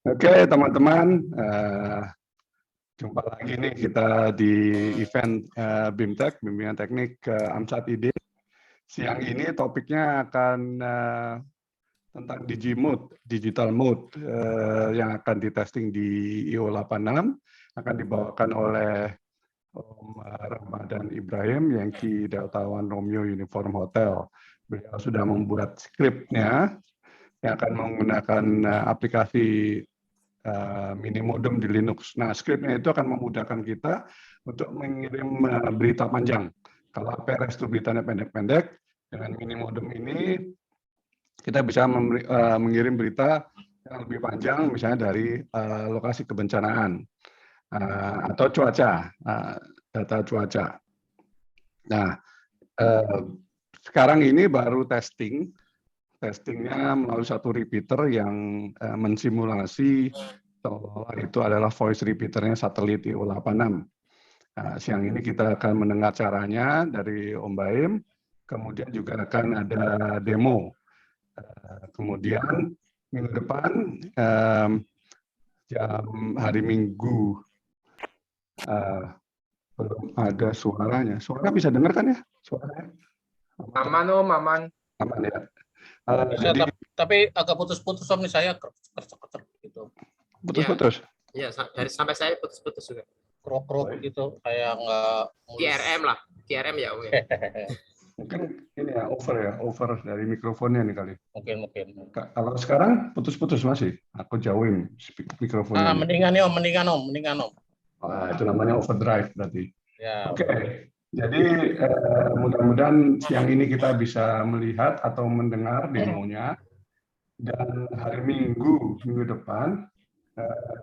Oke, teman-teman, jumpa lagi nih kita di event BIMTEK, Bimbingan Teknik AMSAT ID. Siang ini topiknya akan tentang DigiMood, Digital Mode, yang akan ditesting di IO86, akan dibawakan oleh Om Ramadan Ibrahim, Yankee Delta One Romeo Uniform Hotel. Beliau sudah membuat skripnya yang akan menggunakan aplikasi mini modem di Linux. Nah, skripnya itu akan memudahkan kita untuk mengirim berita panjang. Kalau PRS itu beritanya pendek-pendek, dengan mini modem ini kita bisa mengirim berita yang lebih panjang, misalnya dari lokasi kebencanaan atau cuaca, data cuaca. Nah, sekarang ini baru testingnya melalui satu repeater yang mensimulasi seolah itu adalah voice repeaternya satelit IO86. Siang ini kita akan mendengar caranya dari Om Baim, kemudian juga akan ada demo. Kemudian minggu depan, jam hari Minggu, belum ada suaranya. Suara bisa dengar kan ya? Suaranya? Aman Om, aman. Aman ya. Jadi, tapi agak putus-putus Om nih, saya kercek gitu. Putus-putus? Iya, sampai saya putus-putus juga. Krok-krok gitu, kayak nggak mulus. KRM lah, KRM ya Om. Mungkin ini ya, over dari mikrofonnya nih kali. Mungkin. Kalau sekarang putus-putus masih, aku jauhin mikrofonnya. Mendingan Om. Itu namanya overdrive berarti. Ya. Oke. Jadi mudah-mudahan siang ini kita bisa melihat atau mendengar demonya. Dan hari Minggu depan,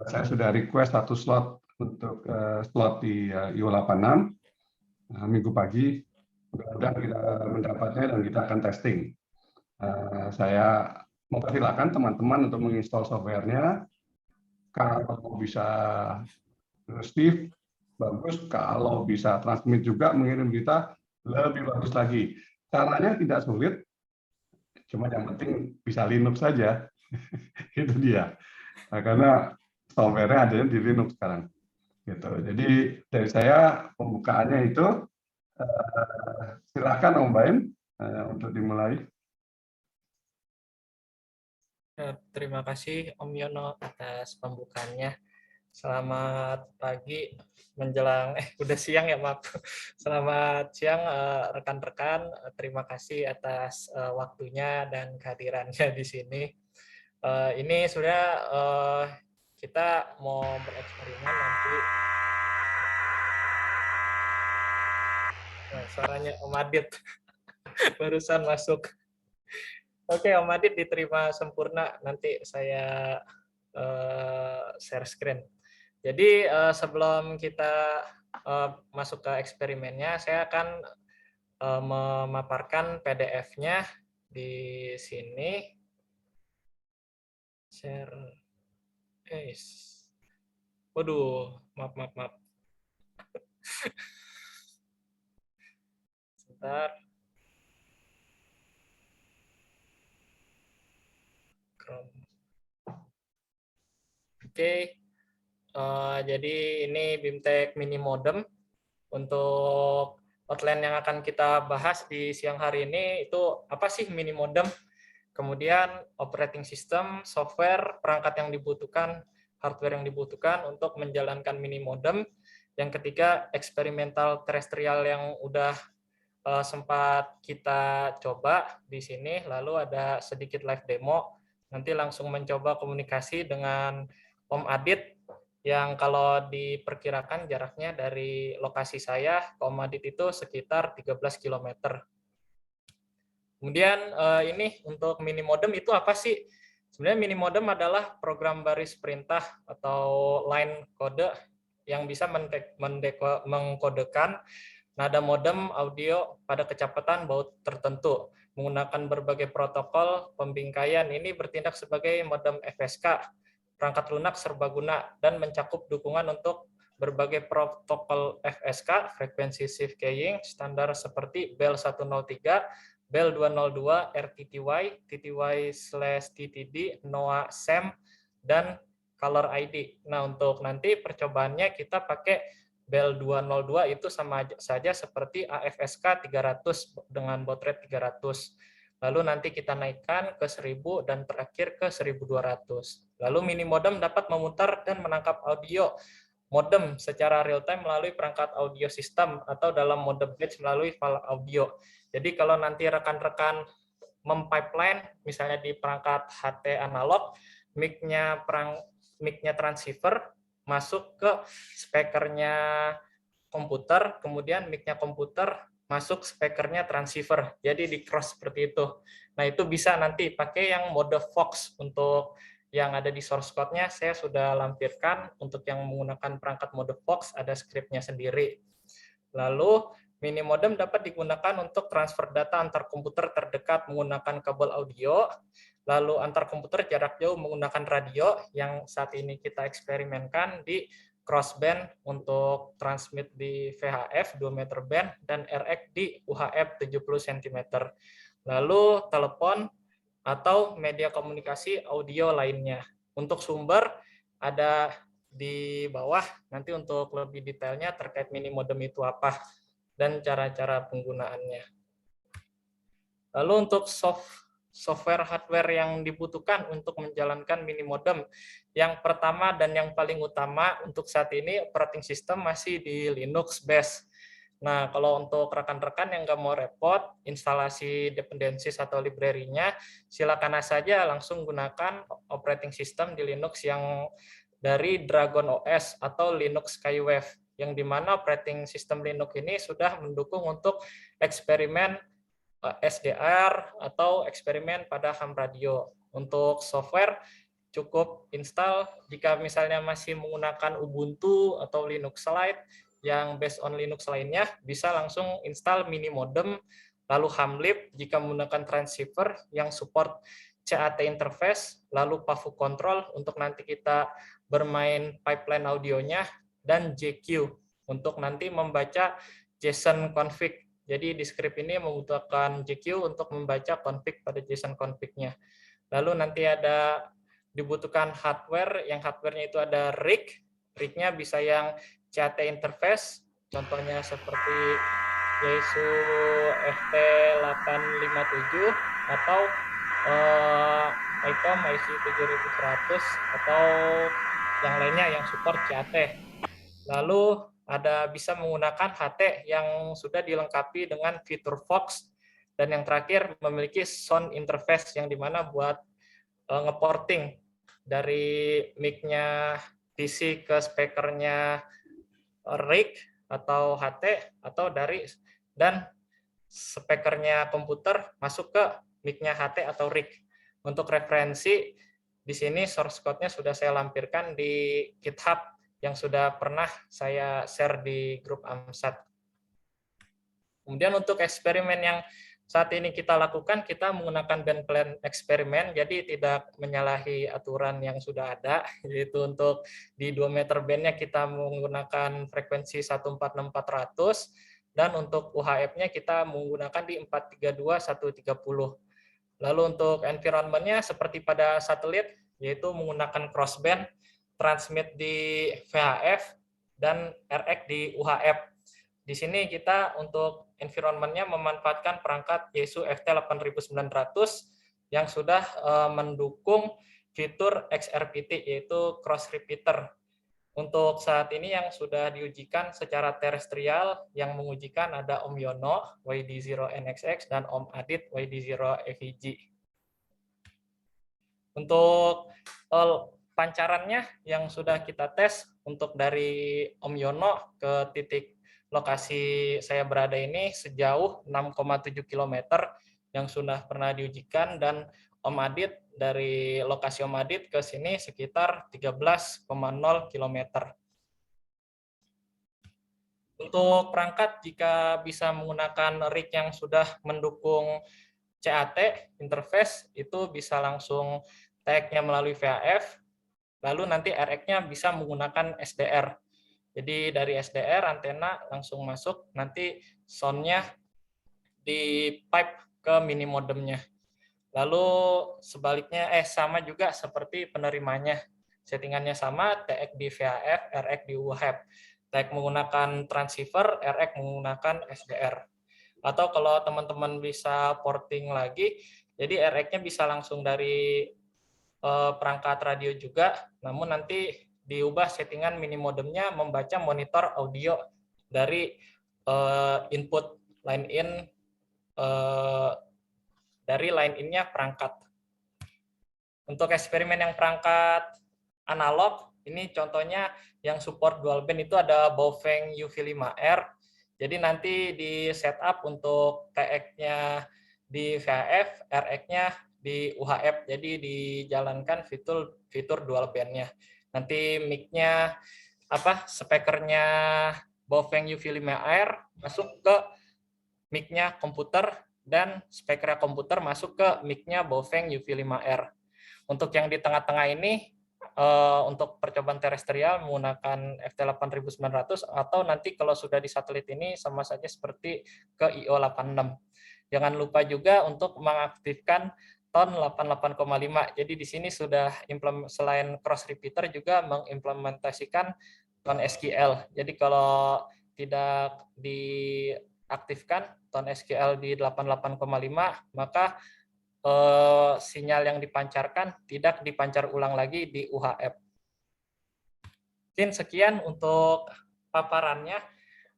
saya sudah request satu slot untuk slot di IO86 Minggu pagi. Mudah-mudahan kita mendapatnya dan kita akan testing. Saya mempersilahkan teman-teman untuk menginstal softwarenya. Kalau bisa Steve, bagus. Kalau bisa transmit juga, mengirim berita, lebih bagus lagi. Caranya tidak sulit, cuma yang penting bisa Linux saja. Itu dia. Karena software-nya ada di Linux sekarang. Gitu. Jadi dari saya pembukaannya itu, silakan Om Baim untuk dimulai. Terima kasih Om Yono atas pembukaannya. Selamat pagi menjelang udah siang ya, maaf. Selamat siang rekan-rekan. Terima kasih atas waktunya dan kehadirannya di sini. Ini sudah kita mau bereksperimen nanti. Nah, suaranya Om Adit barusan masuk. Oke, Om Adit diterima sempurna. Nanti saya share screen. Jadi sebelum kita masuk ke eksperimennya, saya akan memaparkan PDF-nya di sini. Share. Waduh, maaf. Sebentar. Oke. Jadi ini BIMTEK Mini Modem. Untuk outline yang akan kita bahas di siang hari ini itu apa sih mini modem, kemudian operating system, software, perangkat yang dibutuhkan, hardware yang dibutuhkan untuk menjalankan mini modem. Yang ketiga, eksperimental terestrial yang udah sempat kita coba di sini, lalu ada sedikit live demo. Nanti langsung mencoba komunikasi dengan Om Adit, yang kalau diperkirakan jaraknya dari lokasi saya ke Om Adit itu sekitar 13 km. Kemudian ini untuk mini modem itu apa sih? Sebenarnya mini modem adalah program baris perintah atau line kode yang bisa mengkodekan nada modem audio pada kecepatan baut tertentu menggunakan berbagai protokol pembingkaian. Ini bertindak sebagai modem FSK, perangkat lunak serbaguna, dan mencakup dukungan untuk berbagai protokol FSK, frekuensi shift keying, standar seperti BEL 103, BEL 202, RTTY, TTY/TTD, NOAA, SEM, dan caller ID. Nah, untuk nanti percobaannya kita pakai BEL 202 itu sama saja seperti AFSK 300 dengan baud rate 300. Lalu nanti kita naikkan ke 1000 dan terakhir ke 1200. Lalu mini modem dapat memutar dan menangkap audio modem secara real time melalui perangkat audio sistem atau dalam mode batch melalui file audio. Jadi kalau nanti rekan-rekan mempipeline misalnya di perangkat HT analog, mic-nya transceiver masuk ke speakernya komputer, kemudian mic-nya komputer masuk speakernya transceiver. Jadi di cross seperti itu. Nah, itu bisa nanti pakai yang mode Vox. Untuk yang ada di source code-nya saya sudah lampirkan. Untuk yang menggunakan perangkat mode Vox ada script-nya sendiri. Lalu mini modem dapat digunakan untuk transfer data antar komputer terdekat menggunakan kabel audio. Lalu antar komputer jarak jauh menggunakan radio yang saat ini kita eksperimenkan di crossband untuk transmit di VHF 2 meter band dan RX di UHF 70 cm. Lalu telepon atau media komunikasi audio lainnya. Untuk sumber ada di bawah, nanti untuk lebih detailnya terkait mini modem itu apa dan cara-cara penggunaannya. Lalu untuk software hardware yang dibutuhkan untuk menjalankan mini modem. Yang pertama dan yang paling utama untuk saat ini operating system masih di Linux base. Nah, kalau untuk rekan-rekan yang nggak mau repot, instalasi dependencies atau library-nya, silakan saja langsung gunakan operating system di Linux yang dari Dragon OS atau Linux Skywave, yang dimana operating system Linux ini sudah mendukung untuk eksperimen SDR atau eksperimen pada ham radio. Untuk software, cukup install jika misalnya masih menggunakan Ubuntu atau Linux Lite, yang based on Linux lainnya, bisa langsung install mini modem, lalu hamlib jika menggunakan transceiver yang support CAT interface, lalu PAVU control untuk nanti kita bermain pipeline audionya, dan JQ untuk nanti membaca JSON config. Jadi di script ini membutuhkan JQ untuk membaca config pada JSON config-nya. Lalu nanti ada dibutuhkan hardware, yang hardware-nya itu ada rig. Rig-nya bisa yang CAT interface, contohnya seperti Yaesu FT857 atau ICOM IC7100 atau yang lainnya yang support CAT. Lalu ada bisa menggunakan HT yang sudah dilengkapi dengan fitur Vox, dan yang terakhir memiliki sound interface yang dimana buat ngeporting dari mic-nya PC ke speakernya rig atau HT atau dari dan speakernya komputer masuk ke mic-nya HT atau rig. Untuk referensi di sini source code-nya sudah saya lampirkan di GitHub yang sudah pernah saya share di grup AMSAT. Kemudian untuk eksperimen yang saat ini kita lakukan, kita menggunakan band plan eksperimen, jadi tidak menyalahi aturan yang sudah ada, yaitu untuk di 2 meter band-nya kita menggunakan frekuensi 146.400, dan untuk UHF-nya kita menggunakan di 432.130. Lalu untuk environment-nya seperti pada satelit, yaitu menggunakan crossband, transmit di VHF, dan RX di UHF. Di sini kita untuk environment-nya memanfaatkan perangkat Yaesu FT8900 yang sudah mendukung fitur XRPT, yaitu cross repeater. Untuk saat ini yang sudah diujikan secara terestrial, yang mengujikan ada Om Yono YD0NXX dan Om Adit YD0FEG. Untuk pancarannya yang sudah kita tes, untuk dari Om Yono ke titik lokasi saya berada ini sejauh 6,7 km yang sudah pernah diujikan, dan Om Adit dari lokasi Om Adit ke sini sekitar 13,0 km. Untuk perangkat, jika bisa menggunakan rig yang sudah mendukung CAT interface, itu bisa langsung tag-nya melalui VHF, lalu nanti RX-nya bisa menggunakan SDR. Jadi dari SDR antena langsung masuk, nanti sound-nya di pipe ke mini modemnya. Lalu sebaliknya sama juga seperti penerimanya. settingannya sama, TX di VHF, RX di UHF. TX menggunakan transceiver, RX menggunakan SDR. Atau kalau teman-teman bisa porting lagi, jadi RX-nya bisa langsung dari perangkat radio juga, namun nanti diubah settingan mini modemnya membaca monitor audio dari input line in dari line in-nya perangkat. Untuk eksperimen yang perangkat analog, ini contohnya yang support dual band itu ada Baofeng UV5R. Jadi nanti di setup untuk TX-nya di VHF, RX-nya di UHF. Jadi dijalankan fitur dual band-nya. Nanti mic-nya speakernya Baofeng UV5R masuk ke mic-nya komputer dan speaker komputer masuk ke mic-nya Baofeng UV5R. Untuk yang di tengah-tengah ini untuk percobaan terestrial menggunakan FT8900 atau nanti kalau sudah di satelit ini sama saja seperti ke IO86. Jangan lupa juga untuk mengaktifkan TON 88,5. Jadi di sini sudah selain cross repeater juga mengimplementasikan TON SQL. Jadi kalau tidak diaktifkan TON SQL di 88,5 maka sinyal yang dipancarkan tidak dipancar ulang lagi di UHF. Mungkin sekian untuk paparannya.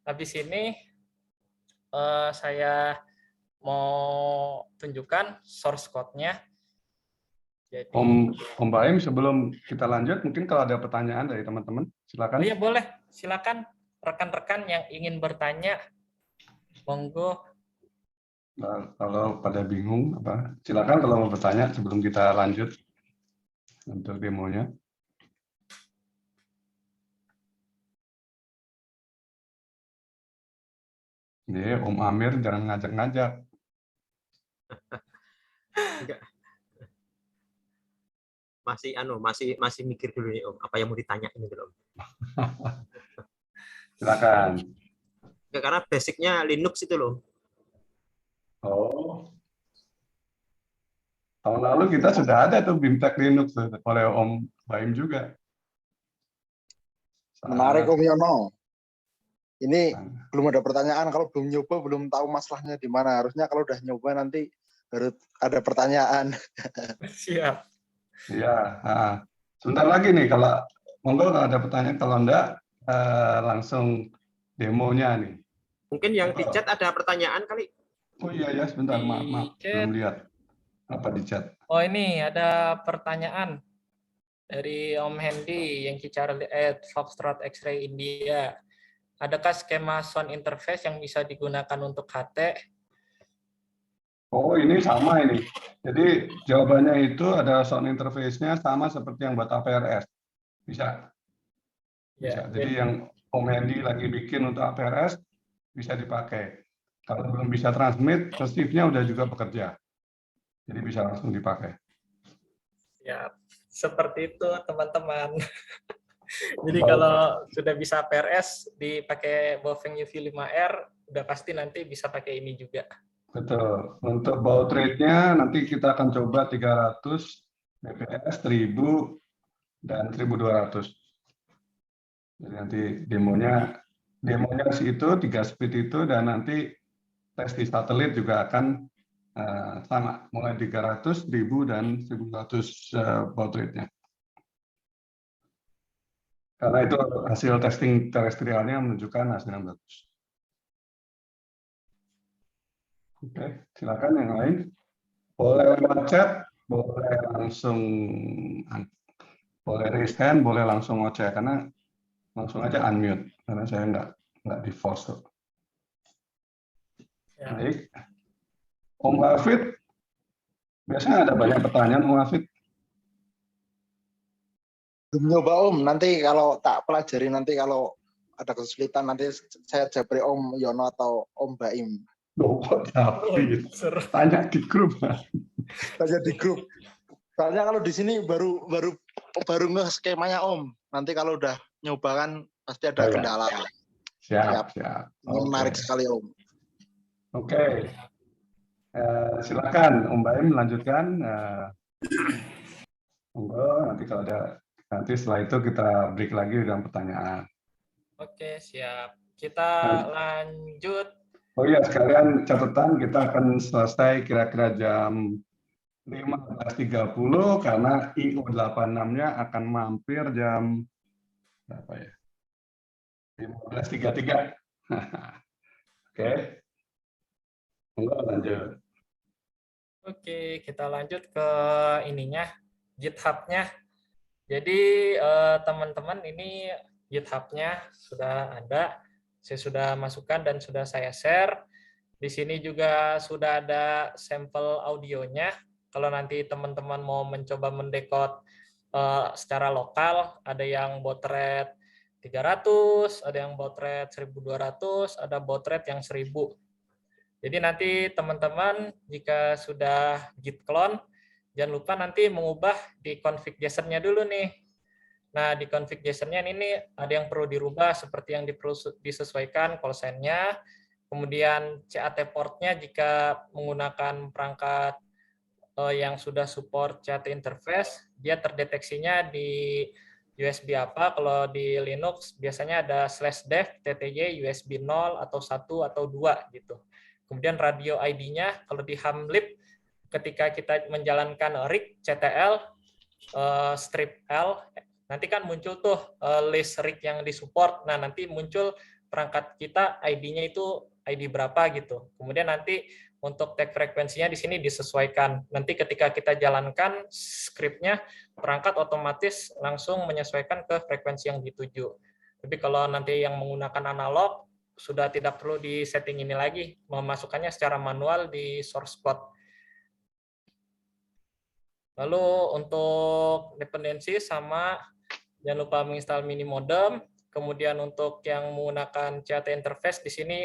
Habis ini saya mau tunjukkan source code-nya. Jadi, Om Baim, sebelum kita lanjut, mungkin kalau ada pertanyaan dari teman-teman, silakan. oh iya boleh, silakan rekan-rekan yang ingin bertanya, monggo. Nah, kalau pada bingung, silakan kalau mau bertanya sebelum kita lanjut untuk demonya. Ini Om Amir jangan ngajak-ngajak. Masih mikir dulu nih Om, apa yang mau ditanya ini dulu Om. Silakan. Karena basicnya Linux itu loh. Oh. Tahun lalu kita sudah ada tuh BIMTEK Linux oleh Om Baim juga. Menarik Om Yono. Ini belum ada pertanyaan, kalau belum nyoba belum tahu masalahnya di mana. Harusnya kalau udah nyoba nanti baru ada pertanyaan. Siap. Iya. Sebentar lagi nih kalau monggo kalau ada pertanyaan, kalau enggak langsung demonya nih. Mungkin yang di chat ada pertanyaan kali. Oh iya ya, sebentar, maaf belum lihat apa di chat. Oh ini ada pertanyaan dari Om Hendy yang Charlie Foxtrot X-ray India. Adakah skema sound interface yang bisa digunakan untuk HT? Oh ini sama ini. Jadi jawabannya itu ada sound interface-nya sama seperti yang buat APRS. Bisa. Bisa. Ya, Jadi yang Om Hendy lagi bikin untuk APRS bisa dipakai. Kalau belum bisa transmit, receive-nya udah juga bekerja. Jadi bisa langsung dipakai. ya seperti itu teman-teman. Jadi kalau sudah bisa PRS dipakai Baofeng UV5R, udah pasti nanti bisa pakai ini juga. Betul. Untuk baud rate-nya nanti kita akan coba 300 bps, 1000 dan 1200. Jadi nanti demonya sih itu 3 speed itu, dan nanti tes di satelit juga akan sama, mulai 300, 1000 dan 1200 baud rate-nya. Karena itu hasil testing terestrialnya menunjukkan hasil yang bagus. Oke, silakan yang lain. Boleh lewat chat, boleh langsung, boleh raise hand, boleh langsung ngoceh, karena langsung aja unmute, karena saya nggak di force. Ya. Baik. Om Hafid, biasanya ada banyak pertanyaan Om Hafid. Belum nyoba Om, nanti kalau tak pelajari, nanti kalau ada kesulitan nanti saya japri Om Yono atau Om Baim. Loh, kok Hafid? Tanya di grup. Tanya di grup. Soalnya kalau di sini baru nge skemanya Om. Nanti kalau udah nyoba kan pasti ada kendala. Siap. Menarik sekali Om. Oke. Silakan Om Baim melanjutkan. Monggo, nanti kalau ada Nanti setelah itu kita break lagi dengan pertanyaan. Oke, siap. Kita lanjut. Oh iya, sekalian catatan kita akan selesai kira-kira jam 15.30 karena IO 86-nya akan mampir jam berapa ya? 15.33. Oke. Monggo lanjut. Oke, kita lanjut ke ininya, GitHub-nya. Jadi teman-teman ini GitHub-nya sudah ada, saya sudah masukkan dan sudah saya share. Di sini juga sudah ada sampel audionya. Kalau nanti teman-teman mau mencoba mendekode secara lokal, ada yang baud rate 300, ada yang baud rate 1200, ada baud rate yang 1000. Jadi nanti teman-teman jika sudah git clone, jangan lupa nanti mengubah di config JSON-nya dulu nih. Nah, di config JSON-nya ini ada yang perlu dirubah seperti yang perlu disesuaikan call sign-nya, kemudian CAT port-nya jika menggunakan perangkat yang sudah support CAT interface, dia terdeteksinya di USB apa. Kalau di Linux biasanya ada /dev ttj USB 0 atau 1 atau 2 gitu. Kemudian radio ID-nya kalau di Hamlib ketika kita menjalankan rig ctl strip L, nanti kan muncul tuh list rig yang disupport. Nah, nanti muncul perangkat kita ID-nya itu ID berapa gitu. Kemudian nanti untuk tag frekuensinya di sini disesuaikan. Nanti ketika kita jalankan script-nya, perangkat otomatis langsung menyesuaikan ke frekuensi yang dituju. Tapi kalau nanti yang menggunakan analog, sudah tidak perlu di setting ini lagi, memasukkannya secara manual di source code. Lalu untuk dependensi sama, jangan lupa menginstal Minimodem. Kemudian untuk yang menggunakan CAT interface di sini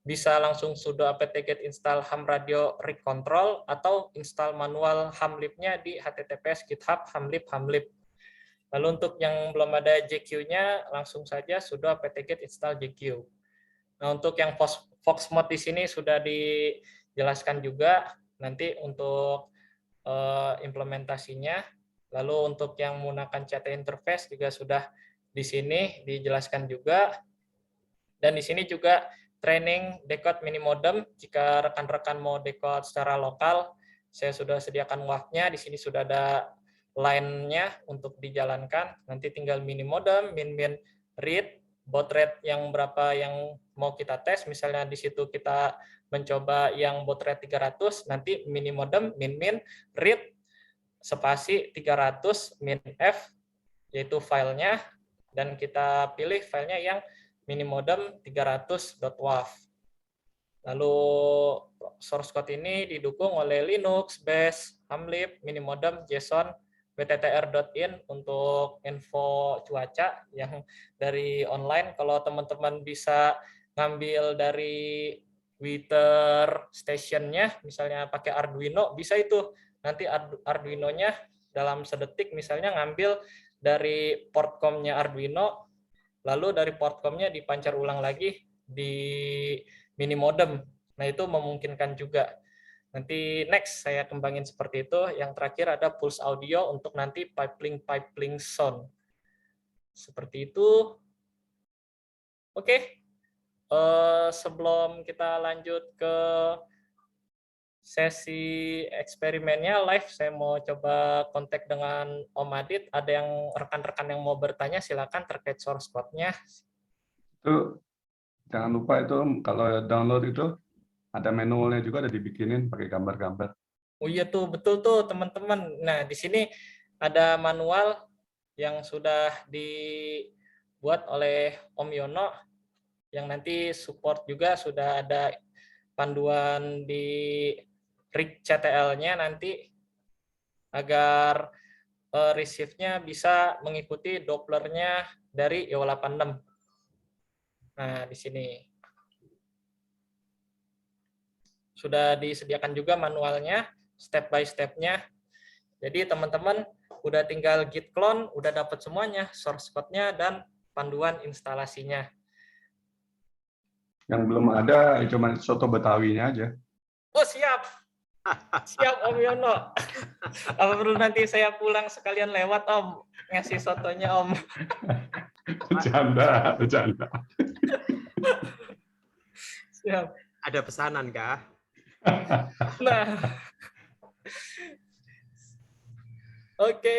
bisa langsung sudo apt-get install ham radio rig control atau install manual hamlib-nya di https github hamlib. Lalu untuk yang belum ada JQ-nya langsung saja sudo apt-get install JQ. Nah, untuk yang Fox mode di sini sudah dijelaskan juga nanti untuk implementasinya. Lalu untuk yang menggunakan CAT interface juga sudah di sini dijelaskan juga. Dan di sini juga training decode Minimodem. Jika rekan-rekan mau decode secara lokal, saya sudah sediakan WAV-nya. Di sini sudah ada line-nya untuk dijalankan. Nanti tinggal Minimodem, min read, baud rate yang berapa yang mau kita tes. Misalnya di situ kita mencoba yang baud rate 300, nanti Minimodem min read spasi 300 min f, yaitu filenya, dan kita pilih filenya yang Minimodem 300.wav. Lalu source code ini didukung oleh Linux, Bash, Hamlib, Minimodem, JSON, bttr.in untuk info cuaca yang dari online. Kalau teman-teman bisa ngambil dari Weather Station-nya, misalnya pakai Arduino, bisa itu. Nanti Arduino-nya dalam sedetik misalnya ngambil dari port com-nya Arduino, lalu dari port com-nya dipancar ulang lagi di Minimodem. Nah, itu memungkinkan juga. Nanti next saya kembangin seperti itu. Yang terakhir ada pulse audio untuk nanti piping sound. Seperti itu. Oke. Sebelum kita lanjut ke sesi eksperimennya live, saya mau coba kontak dengan Om Adit. Ada yang rekan-rekan yang mau bertanya, silakan terkait source code-nya. Itu jangan lupa itu kalau download itu ada manualnya juga, ada dibikinin pakai gambar-gambar. Oh iya tuh, betul tuh teman-teman. Nah, di sini ada manual yang sudah dibuat oleh Om Yono, yang nanti support juga sudah ada panduan di rig CTL-nya nanti, agar receive-nya bisa mengikuti Doppler-nya dari IO86. Nah, di sini sudah disediakan juga manualnya, step by step-nya. Jadi teman-teman udah tinggal git clone, udah dapat semuanya, source code-nya dan panduan instalasinya. Yang belum ada cuma soto Betawinya aja. Oh siap, Siap Om Yono. Apa perlu nanti saya pulang sekalian lewat Om ngasih sotonya Om? Bercanda, bercanda. Siap. Ada pesanan kah? Nah, oke.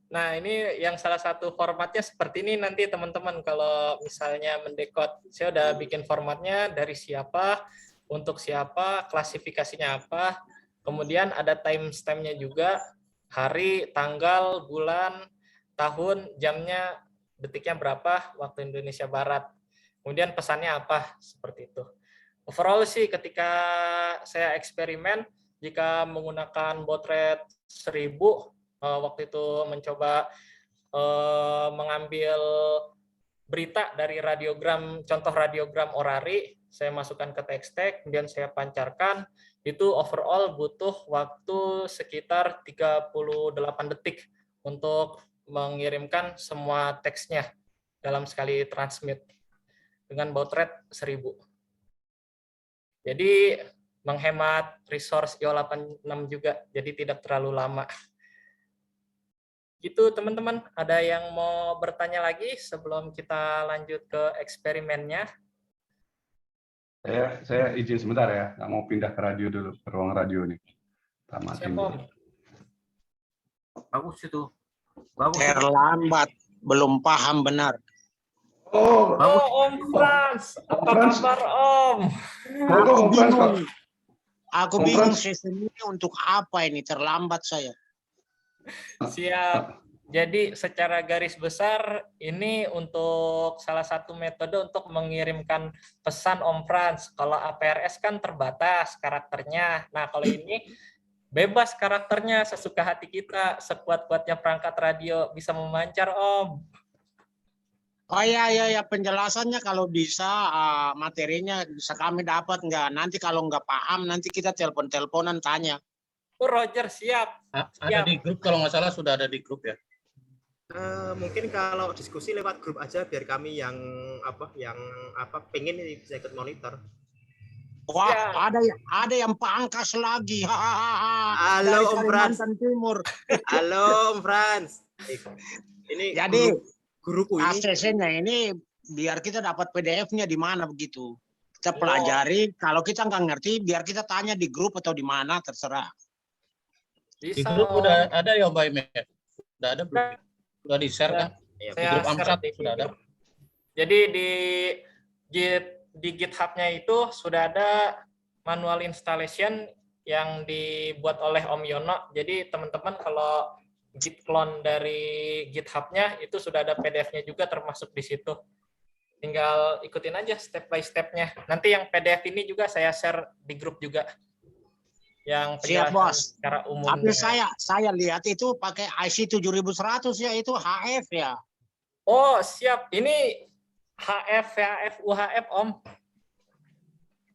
Nah, ini yang salah satu formatnya seperti ini nanti teman-teman kalau misalnya mendekod. Saya udah bikin formatnya dari siapa, untuk siapa, klasifikasinya apa. Kemudian ada timestamp-nya juga, hari, tanggal, bulan, tahun, jamnya, detiknya berapa, waktu Indonesia Barat. Kemudian pesannya apa, seperti itu. Overall sih ketika saya eksperimen, jika menggunakan baud rate 1000, waktu itu mencoba mengambil berita dari radiogram, contoh radiogram orari, saya masukkan ke text-tag, kemudian saya pancarkan, itu overall butuh waktu sekitar 38 detik untuk mengirimkan semua teksnya dalam sekali transmit dengan baud rate 1000. Jadi menghemat resource IO86 juga, jadi tidak terlalu lama. Gitu teman-teman, ada yang mau bertanya lagi sebelum kita lanjut ke eksperimennya? Saya izin sebentar ya, nggak mau pindah ke radio dulu, ke ruang radio nih. Siap Om. Bagus itu. Bagus. Terlambat, belum paham benar. Oh, Oh Om Frans, apa Frans. kabar Om? monggo, Aku Om Frans, Pak. bingung. Aku Om bingung Frans. sistem ini untuk apa ini, terlambat saya. Siap. Jadi secara garis besar ini untuk salah satu metode untuk mengirimkan pesan Om Frans. Kalau APRS kan terbatas karakternya. Nah kalau ini bebas karakternya, sesuka hati kita, sekuat-kuatnya perangkat radio bisa memancar Om. Oh ya, penjelasannya kalau bisa materinya bisa kami dapat nggak? Nanti kalau nggak paham nanti kita telepon-teleponan tanya. Oh, Roger siap. Ada di grup kalau nggak salah, sudah ada di grup ya. Mungkin kalau diskusi lewat grup aja biar kami yang pengen ini bisa ikut monitor. Wah, Ya. ada yang pangkas lagi. Halo, Dari Om Frans. Kalimantan Timur. Halo Om Frans. Ini Jadi guruku ini. ACC-nya ini biar kita dapat PDF-nya di mana begitu. Kita pelajari, kalau kita nggak ngerti biar kita tanya di grup atau di mana terserah. Di Bisa grup Om. udah ada ya Mbak Ime? Udah ada belum? Udah di-share kan? Ya, Di Saya grup share Amsat di sudah ada. grup. Jadi di GitHub-nya itu sudah ada manual installation yang dibuat oleh Om Yono. Jadi teman-teman kalau git clone dari GitHub-nya itu sudah ada PDF-nya juga termasuk di situ. Tinggal ikutin aja step by step-nya. Nanti yang PDF ini juga saya share di grup juga. Yang Siap, penjelasan Bos. secara umum. Tapi saya lihat itu pakai IC 7100 ya, itu HF ya. Oh, siap. Ini HF, VHF, UHF, Om.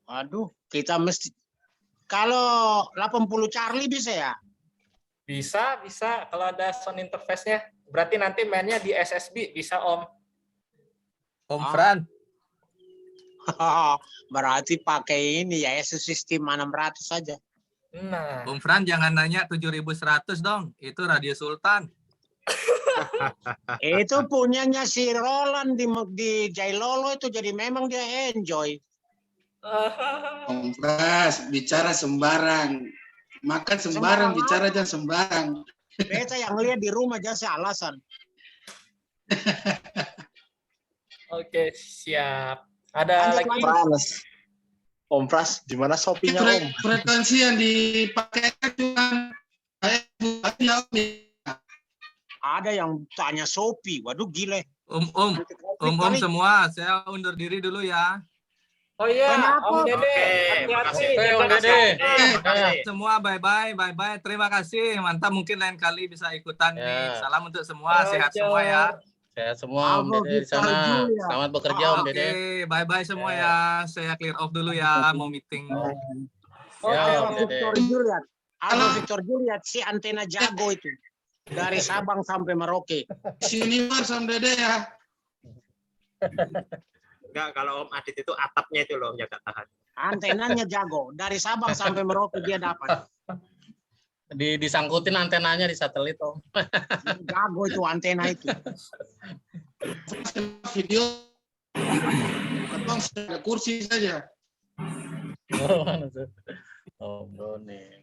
Waduh, kita mesti kalau 80 Charlie bisa ya? Bisa. Kalau ada sound interface-nya. Berarti nanti mainnya di SSB. Bisa, Om. Om Fran, Berarti pakai ini ya, sistem 600 saja. Nah, Om Fran jangan nanya 7100 dong. Itu Radio Sultan. Itu punyanya si Roland di Jailolo itu, jadi memang dia enjoy. Om Pras, bicara sembarang. Makan sembarang, bicara jangan sembarang. Beta yang lihat di rumah jasa alasan. oke, siap. Ada lagi? Frans. Om Pras, di mana Shopee-nya Om? Frekuensi yang dipakai cuma ya, Om. Ada yang tanya Shopee, waduh gile. Om semua, saya undur diri dulu ya. Oh iya, Kenapa? Om Dede. Oke, Hati-hati. makasih. Om Dede. Semua bye-bye. Terima kasih. Mantap, mungkin lain kali bisa ikutan Ya. nih. Salam untuk semua, sehat semua ya. Sehat semua Om Dede di sana. Selamat bekerja Om Oke, Dede. bye-bye semua ya. Saya clear off dulu ya, mau meeting. Oke, Ya, Om Om Dede. Victor Juliet. Ada Victor Juliet, si antena jago itu. Dari Sabang sampai Merauke. Universe Om Dede ya. Enggak, kalau Om Adit itu atapnya itu loh yang nggak tahan. Antenanya jago. Dari Sabang sampai Merauke dia dapat. Disangkutin antenanya di satelit, Om. Jago itu antena itu. Video atau ada kursi saja. Oh, bro nih.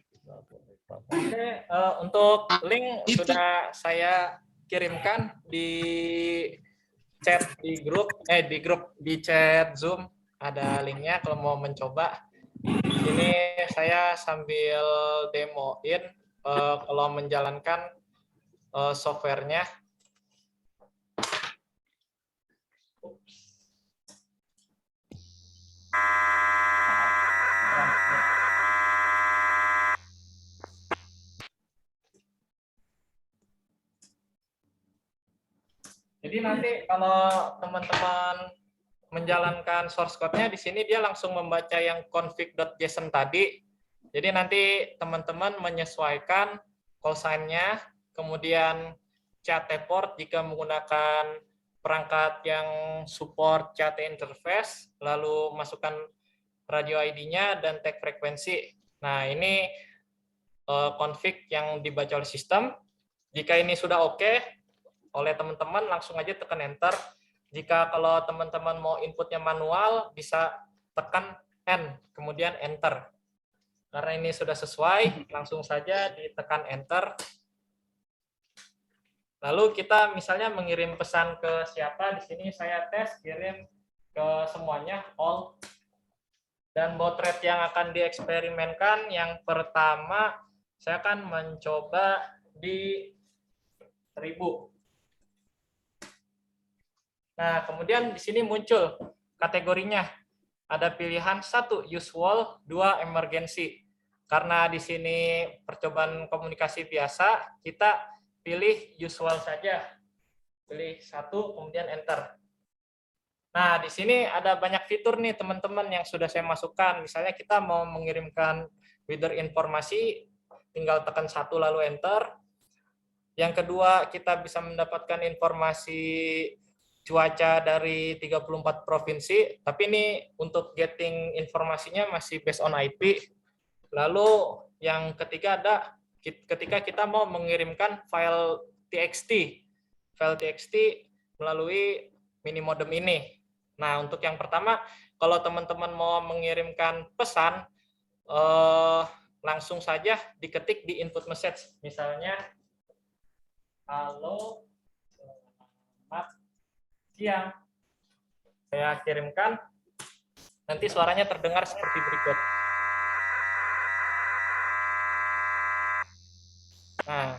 Oke, untuk link sudah saya kirimkan di chat di chat Zoom, ada linknya kalau mau mencoba. Ini saya sambil demoin kalau menjalankan softwarenya. Jadi nanti kalau teman-teman menjalankan source code-nya di sini dia langsung membaca yang config.json tadi. Jadi nanti teman-teman menyesuaikan call sign-nya, kemudian CAT port jika menggunakan perangkat yang support CAT interface, lalu masukkan radio ID-nya dan tag frekuensi. Nah, ini config yang dibaca oleh sistem. Jika ini sudah oke oleh teman-teman, langsung aja tekan enter. Jika kalau teman-teman mau inputnya manual, bisa tekan N, kemudian enter. Karena ini sudah sesuai, langsung saja ditekan enter. Lalu kita misalnya mengirim pesan ke siapa, di sini saya tes kirim ke semuanya, all. Dan baud rate yang akan dieksperimenkan, yang pertama saya akan mencoba di 1000. Nah, kemudian di sini muncul kategorinya. Ada pilihan 1 usual, 2 emergency. Karena di sini percobaan komunikasi biasa, kita pilih usual saja. Pilih 1, kemudian enter. Nah, di sini ada banyak fitur nih teman-teman yang sudah saya masukkan. Misalnya kita mau mengirimkan weather informasi, tinggal tekan 1 lalu enter. Yang kedua, kita bisa mendapatkan informasi cuaca dari 34 provinsi, tapi ini untuk getting informasinya masih based on IP. Lalu yang ketiga ada ketika kita mau mengirimkan file TXT melalui mini modem ini. Nah, untuk yang pertama, kalau teman-teman mau mengirimkan pesan, langsung saja diketik di input message. Misalnya, halo, selamat siang. Saya kirimkan, nanti suaranya terdengar seperti berikut. Nah,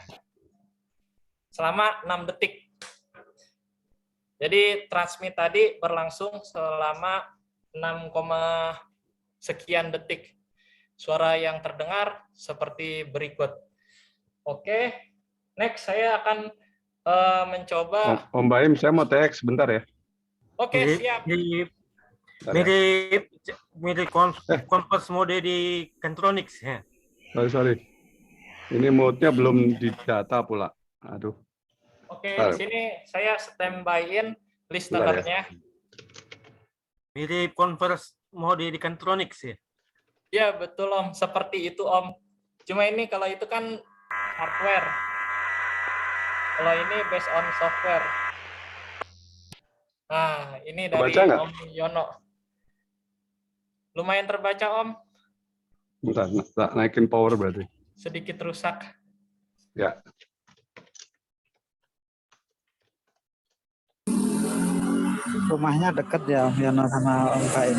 selama 6 detik. Jadi transmit tadi berlangsung selama 6, sekian detik. Suara yang terdengar seperti berikut. Oke, next saya akan mencoba. Om Baim, saya mau teks sebentar ya. Oke, siap. Mirip converse mode di Kantronics ya. Sorry. Ini mode-nya belum didata pula. Aduh. Oke, di sini saya standby-in listener-nya. Mirip converse mode di Kantronics ya. Ya, betul Om. Seperti itu Om. Cuma ini kalau itu kan hardware. Kalau ini based on software. Nah, ini dari Om Yono. Lumayan terbaca Om. Bentar, naikin power berarti. Sedikit rusak. Ya. Rumahnya dekat ya Om Yono sama Om Baim.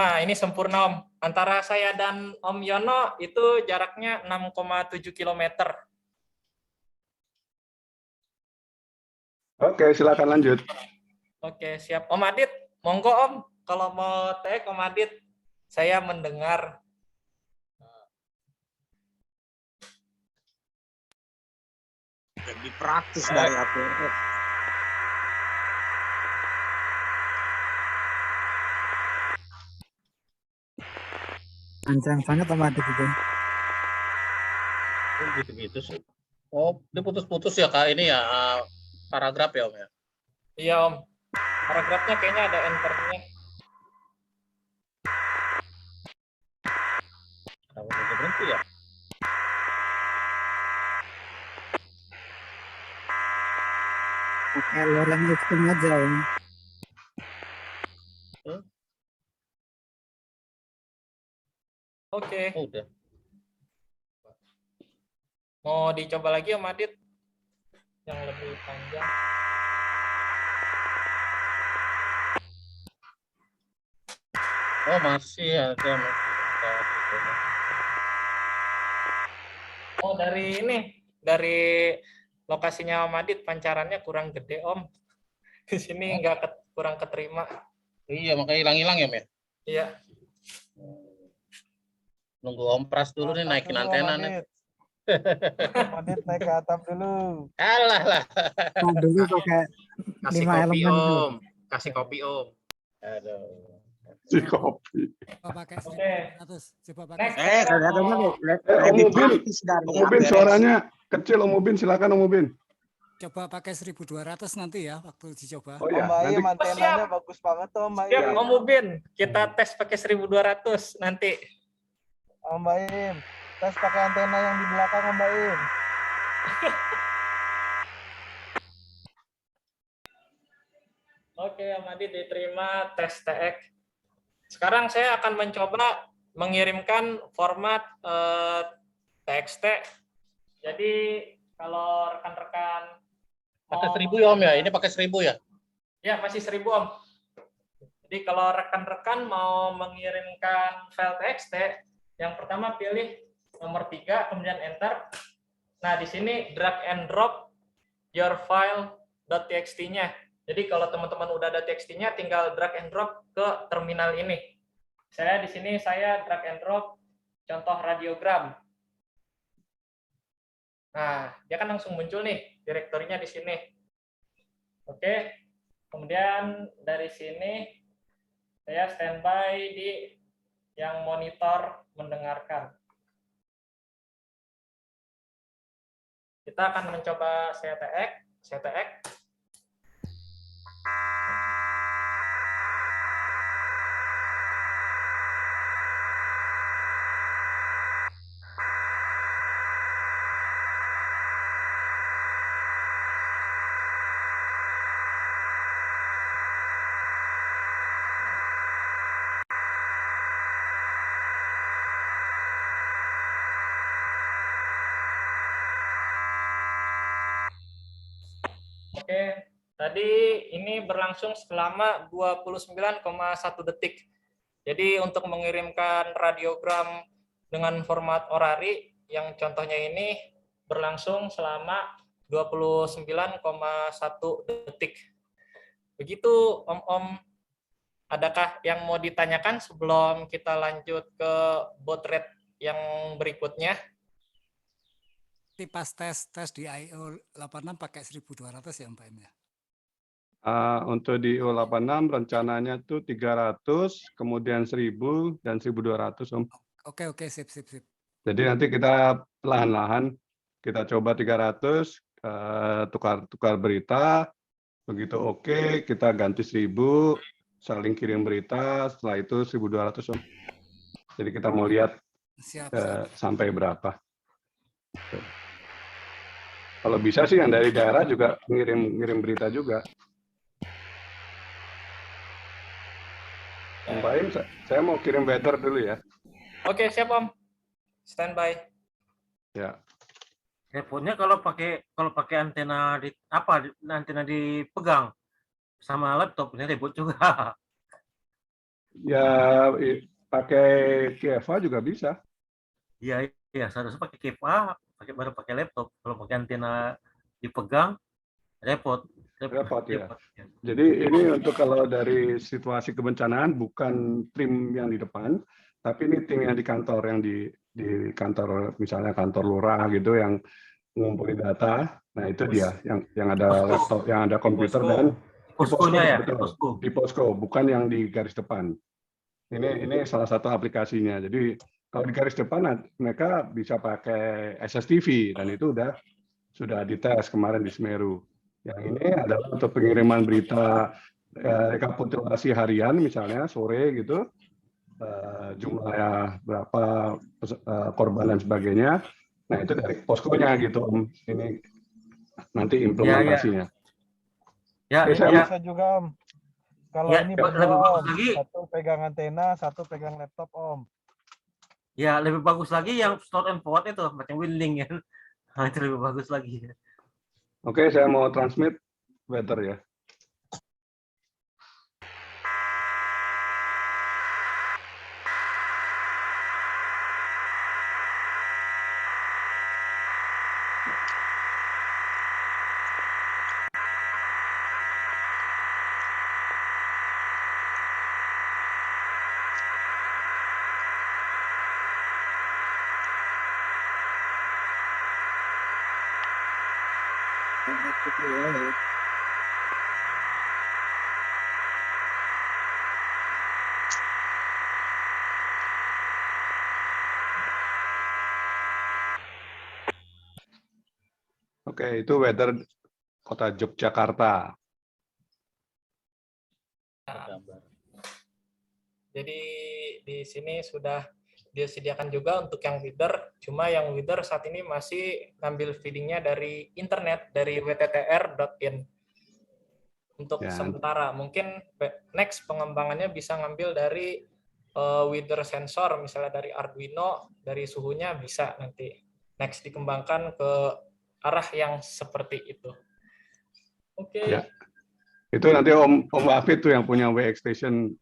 Nah, ini sempurna Om. Antara saya dan Om Yono itu jaraknya 6,7 km. Oke, silakan lanjut. Oke, siap. Om Adit, monggo Om. Kalau mau tag Om Adit, saya mendengar. Lebih praktis dari aku. Kencang banget Om Adit itu. Gitu-gitu sih. Oh, ini putus-putus ya Kak, ini ya paragraf ya Om ya? Iya Om. Paragrafnya kayaknya ada enter-nya. Kenapa berhenti ya? Pakai lorem ipsum aja. Oke. Udah. Mau dicoba lagi Om Adit? Yang lebih panjang. Oh masih ada. Oh dari ini, dari lokasinya Om Adit pancarannya kurang gede Om. Di sini kurang keterima. Iya makanya hilang-hilang ya Mer. Iya. Nunggu Om Pras dulu nih naikin antena nih. Adit naik ke atap dulu. Alah lah. Nah, dulu pakai Kasih 5 kopi elemen dulu. Om. Kasih kopi Om. Aduh. Si kopi. Pakai Oke. 100. Coba pakai. Kelihatannya Om lebih Ubin, praktis dari Om Ubin APS. suaranya kecil Om Ubin, silakan Om Ubin. Coba pakai 1200 nanti ya waktu dicoba. Oh ya, nanti antenanya bagus banget tuh Om Baim. Siap Om Ubin, kita tes pakai 1200 nanti. Om Baim, tes pakai antena yang di belakang Om Baim. Oke, Om Adit diterima tes TX. Sekarang saya akan mencoba mengirimkan format TXT. Jadi kalau rekan-rekan Pakai 1000 ya Om ya? Ini pakai 1000 ya? ya masih 1000 Om. Jadi kalau rekan-rekan mau mengirimkan file TXT, yang pertama pilih nomor 3, kemudian enter. Nah di sini drag and drop your file.txt-nya. Jadi kalau teman-teman udah ada txt-nya, tinggal drag and drop ke terminal ini. Di sini saya drag and drop contoh radiogram. Nah, dia kan langsung muncul nih direktorinya di sini. Oke. Kemudian dari sini saya standby di yang monitor mendengarkan. Kita akan mencoba CTX. Oke, tadi ini berlangsung selama 29,1 detik. Jadi untuk mengirimkan radiogram dengan format orari yang contohnya ini berlangsung selama 29,1 detik. Begitu Om, adakah yang mau ditanyakan sebelum kita lanjut ke baud rate yang berikutnya? Pas tes di IO 86 pakai 1200 ya Mbak Em ya. Untuk di IO86 rencananya tuh 300, kemudian 1000 dan 1200 Om. Oke, sip. Jadi nanti kita perlahan-lahan kita coba 300, tukar berita, begitu oke kita ganti 1000, saling kirim berita, setelah itu 1200 Om. Jadi kita mau lihat sampai berapa. Kalau bisa sih yang dari daerah juga ngirim berita juga. Om Baim, saya mau kirim weather dulu ya. Oke, siap Om. Standby. Ya. Repotnya kalau pakai antena antena dipegang sama laptop ini ribut juga. Ya pakai KFA juga bisa. Iya, seharusnya pakai KFA, baru pakai laptop. Kalau pakai antena dipegang repot ya. Jadi ini untuk kalau dari situasi kebencanaan bukan tim yang di depan, tapi ini tim yang di kantor, yang di kantor, misalnya kantor lurah gitu yang ngumpulin data. Nah itu dia yang ada laptop, yang ada komputer dan di posko, bukan yang di garis depan. Ini salah satu aplikasinya. Jadi kalau di garis depan mereka bisa pakai SSTV dan itu sudah dites kemarin di Semeru. Yang ini adalah untuk pengiriman berita rekapitulasi harian misalnya sore gitu, jumlahnya berapa, korban dan sebagainya. Nah itu dari poskonya gitu Om. Ini nanti implementasinya. Ya, Oke, saya ya. Bisa juga Om. Kalau Ya, ini lebih berdua bagus Om, lagi. satu pegang antena, satu pegang laptop Om. Ya, lebih bagus lagi yang store and forward itu macam Winlink kan. Nah, itu lebih bagus lagi. Oke, saya mau transmit better ya. Oke, itu weather kota Yogyakarta. Jadi di sini sudah disediakan juga untuk yang feeder, cuma yang feeder saat ini masih ngambil feedingnya dari internet, dari wttr.in. Untuk Ya. sementara, mungkin next pengembangannya bisa ngambil dari weather sensor, misalnya dari Arduino, dari suhunya bisa nanti. Next dikembangkan ke arah yang seperti itu. Oke. Ya. Itu nanti Om Afid tuh yang punya WXstation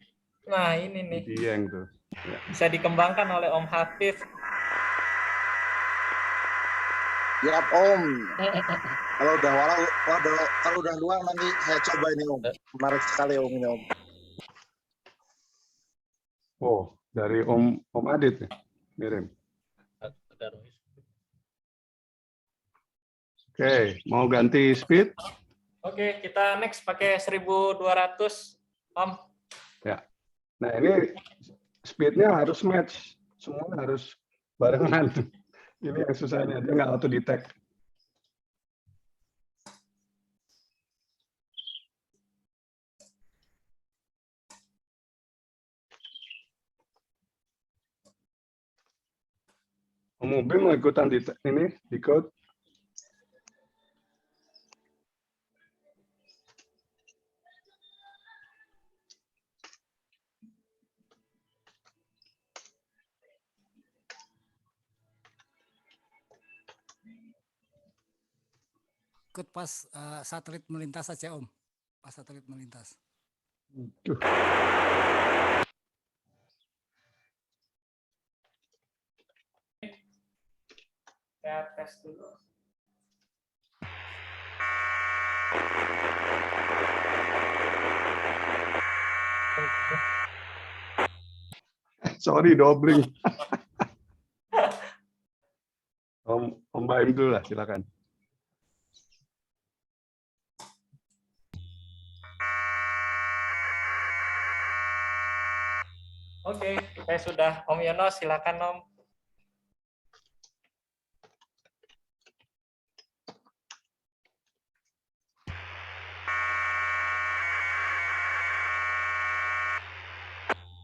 Nah ini nih. di Dieng tuh. Ya. Bisa dikembangkan oleh Om Hafif. Siap Om. Kalau udah luang nanti saya coba ini Om. Menarik sekali Om ini Om. Oh, dari Om Adit nih, ngirim. Oke, mau ganti speed? Oke, kita next pakai 1200 Om. Ya. Nah ini speednya harus match, semua harus barengan. Ini yang susahnya, dia nggak auto detect. Om Ubin mau ikutan di ini di code? Ikut pas satelit melintas saja Om. Pas satelit melintas. Saya tes dulu. Sorry, doubling. Om Baim dulu lah, silakan. Oke, saya sudah. Om Yono, silakan Om.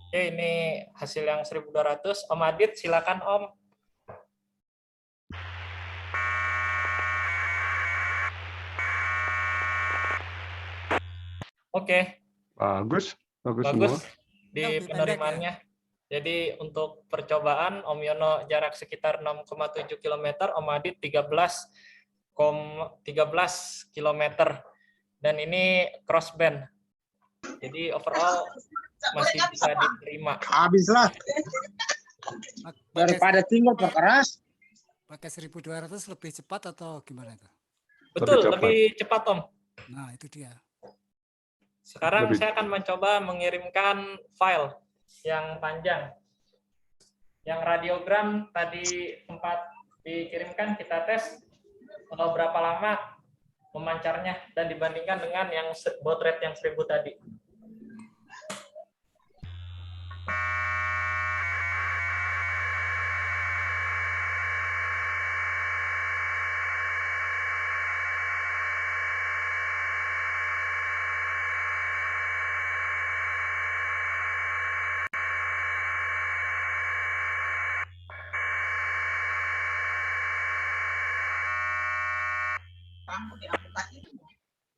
Oke, ini hasil yang 1200. Om Adit, silakan Om. Oke. Bagus, bagus semua. Di penerimaannya. Jadi untuk percobaan Om Yono jarak sekitar 6,7 km, Om Adit 13 km. Dan ini crossband. Jadi overall masih bisa diterima. Habislah. Daripada tinggal perkeras. Pakai 1200 lebih cepat atau gimana itu? Betul, lebih cepat Om. Nah itu dia. Sekarang saya akan mencoba mengirimkan file yang panjang. Yang radiogram tadi sempat dikirimkan, kita tes berapa lama memancarnya dan dibandingkan dengan yang baud rate yang 1000 tadi.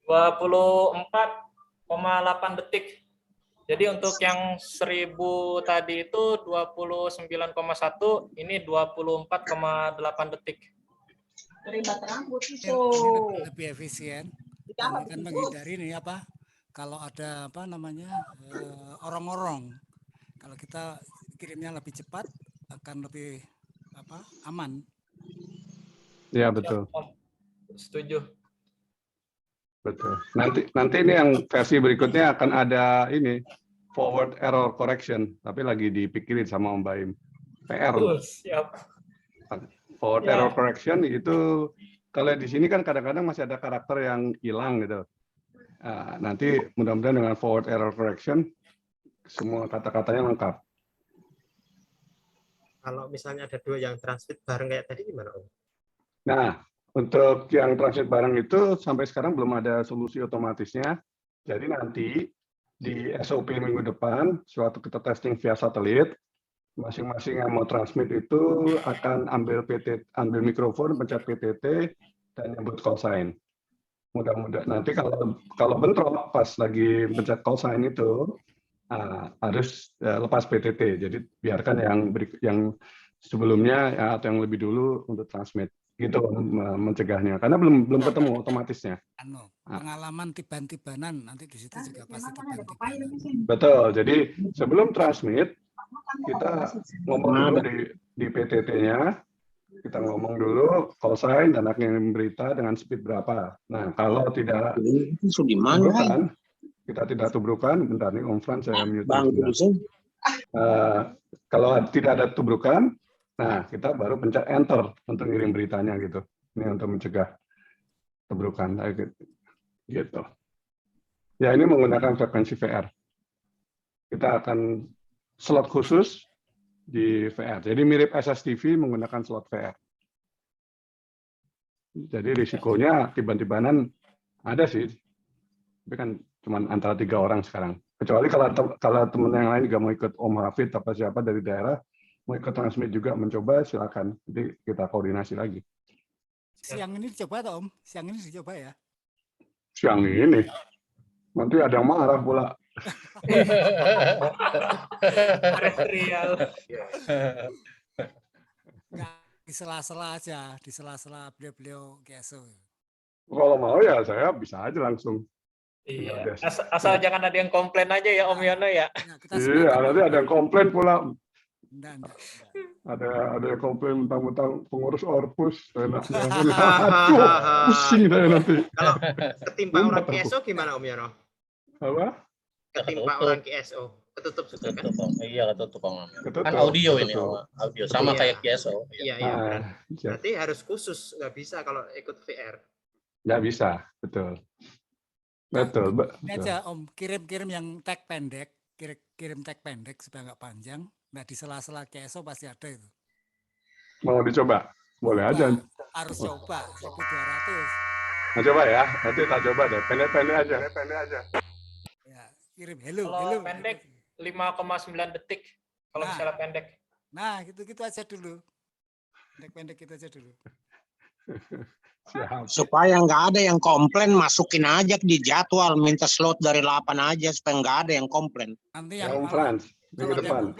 24,8 detik. Jadi untuk yang 1000 tadi itu 29,1, ini 24,8 detik. Ini lebih efisien. Dan akan menghindari nih apa? Kalau ada apa namanya orong-orong. Kalau kita kirimnya lebih cepat akan lebih apa? Aman. Ya betul. Setuju. Betul. Nanti ini yang versi berikutnya akan ada ini forward error correction, tapi lagi dipikirin sama Om Baim. PR. Siap. Forward error correction itu kalau di sini kan kadang-kadang masih ada karakter yang hilang gitu. Nanti mudah-mudahan dengan forward error correction semua kata-katanya lengkap. Kalau misalnya ada dua yang translate bareng kayak tadi gimana Om? Nah, untuk yang transit barang itu sampai sekarang belum ada solusi otomatisnya. Jadi nanti di SOP minggu depan, suatu kita testing via satelit, masing-masing yang mau transmit itu akan ambil mikrofon, pencet PTT, dan nyebut call sign. Mudah-mudahan nanti kalau bentrok pas lagi pencet call sign itu harus lepas PTT. Jadi biarkan yang sebelumnya atau yang lebih dulu untuk transmit. Gitu mencegahnya karena belum ketemu otomatisnya. Pengalaman tiban-tibanan nanti di situ juga pasti tiban-tibanan. Betul. Jadi sebelum transmit kita ngomong dulu di PTT-nya, kita ngomong dulu call sign dan akan berita dengan speed berapa. Nah kalau tidak tubrukan, kita tidak tubrukan, bentar nih Om Fran saya mute. Kalau tidak ada tubrukan, nah, kita baru pencet enter untuk ngirim beritanya gitu. Ini untuk mencegah tubrukan gitu. Ya, ini menggunakan frekuensi VR. Kita akan slot khusus di VR. Jadi mirip SSTV menggunakan slot VR. Jadi risikonya tiba-tibanan ada sih. Tapi kan cuma antara 3 orang sekarang. Kecuali kalau teman yang lain juga mau ikut Om Hafid atau siapa dari daerah mau ikut transmit juga mencoba silakan. Nanti kita koordinasi lagi. Siang ini dicoba atau Om? Siang ini dicoba ya? Siang ini. Nanti ada yang marah pula. Real. Di sela-sela aja, di sela-sela beliau GSO. Kalau mau ya saya bisa aja langsung. Iya. Asal jangan ada yang komplain aja ya Om Yono ya. Iya, nanti ada yang komplain pula. Ada yang komplain mentang-mentang pengurus Orpus. Aduh, pusing saya nanti. Kalau ketimpa orang KSO gimana Om Yono? Apa? Ketimpa orang KSO, ketutup juga kan? Iya, ketutup Om. Kan audio ini, audio sama kayak KSO. Iya. Berarti harus khusus, nggak bisa kalau ikut VR. Nggak bisa, betul. Betul. Ini aja Om, kirim yang tag pendek, kirim tag pendek supaya nggak panjang. Nah di sela-sela KSO pasti ada itu. Mau dicoba? Boleh aja. Harus coba, 1.200. Mau coba ya? Nanti tak coba deh. Pendek-pendek aja. Ya, kirim hello. Kalau pendek 5,9 detik. Kalau misalnya pendek. Nah, gitu aja dulu. Pendek-pendek itu aja dulu. Supaya nggak ada yang komplain, masukin aja di jadwal, minta slot dari 8 aja supaya nggak ada yang komplain. Nanti yang Om Frans minggu depan.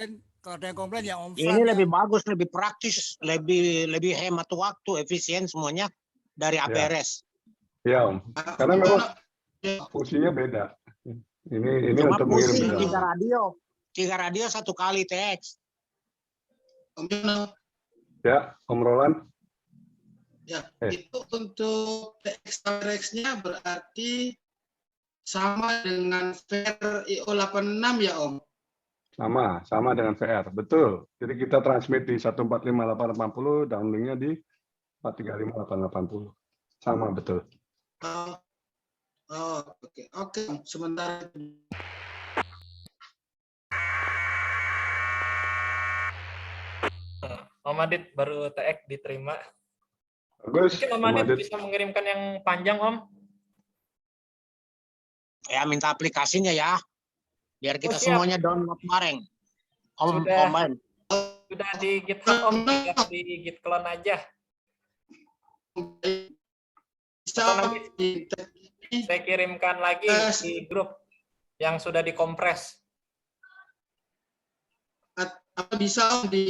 Kalau ada yang komplain ya Om Frans. Ini lebih bagus, lebih praktis, lebih hemat waktu, efisien semuanya dari APRS. Ya Om, karena memang fungsinya beda. Ini cuma untuk mengirim 3 radio 1 kali TX. Ya, Om Roland. Ya, itu untuk TX-nya berarti sama dengan VR IO86 ya Om? Sama dengan VR, betul. Jadi kita transmit di 145.880, downlinknya di 435.880. Sama, betul. Oke. Sebentar. Om Adit baru TX diterima. Bagus. Mungkin Om Adit bisa mengirimkan yang panjang Om. Ya minta aplikasinya ya. Biar kita semuanya download bareng. Om Baim. Sudah di GitHub Om, sudah di Git clone aja. bisa Atau nanti saya kirimkan lagi di grup yang sudah dikompres. apa bisa Om, di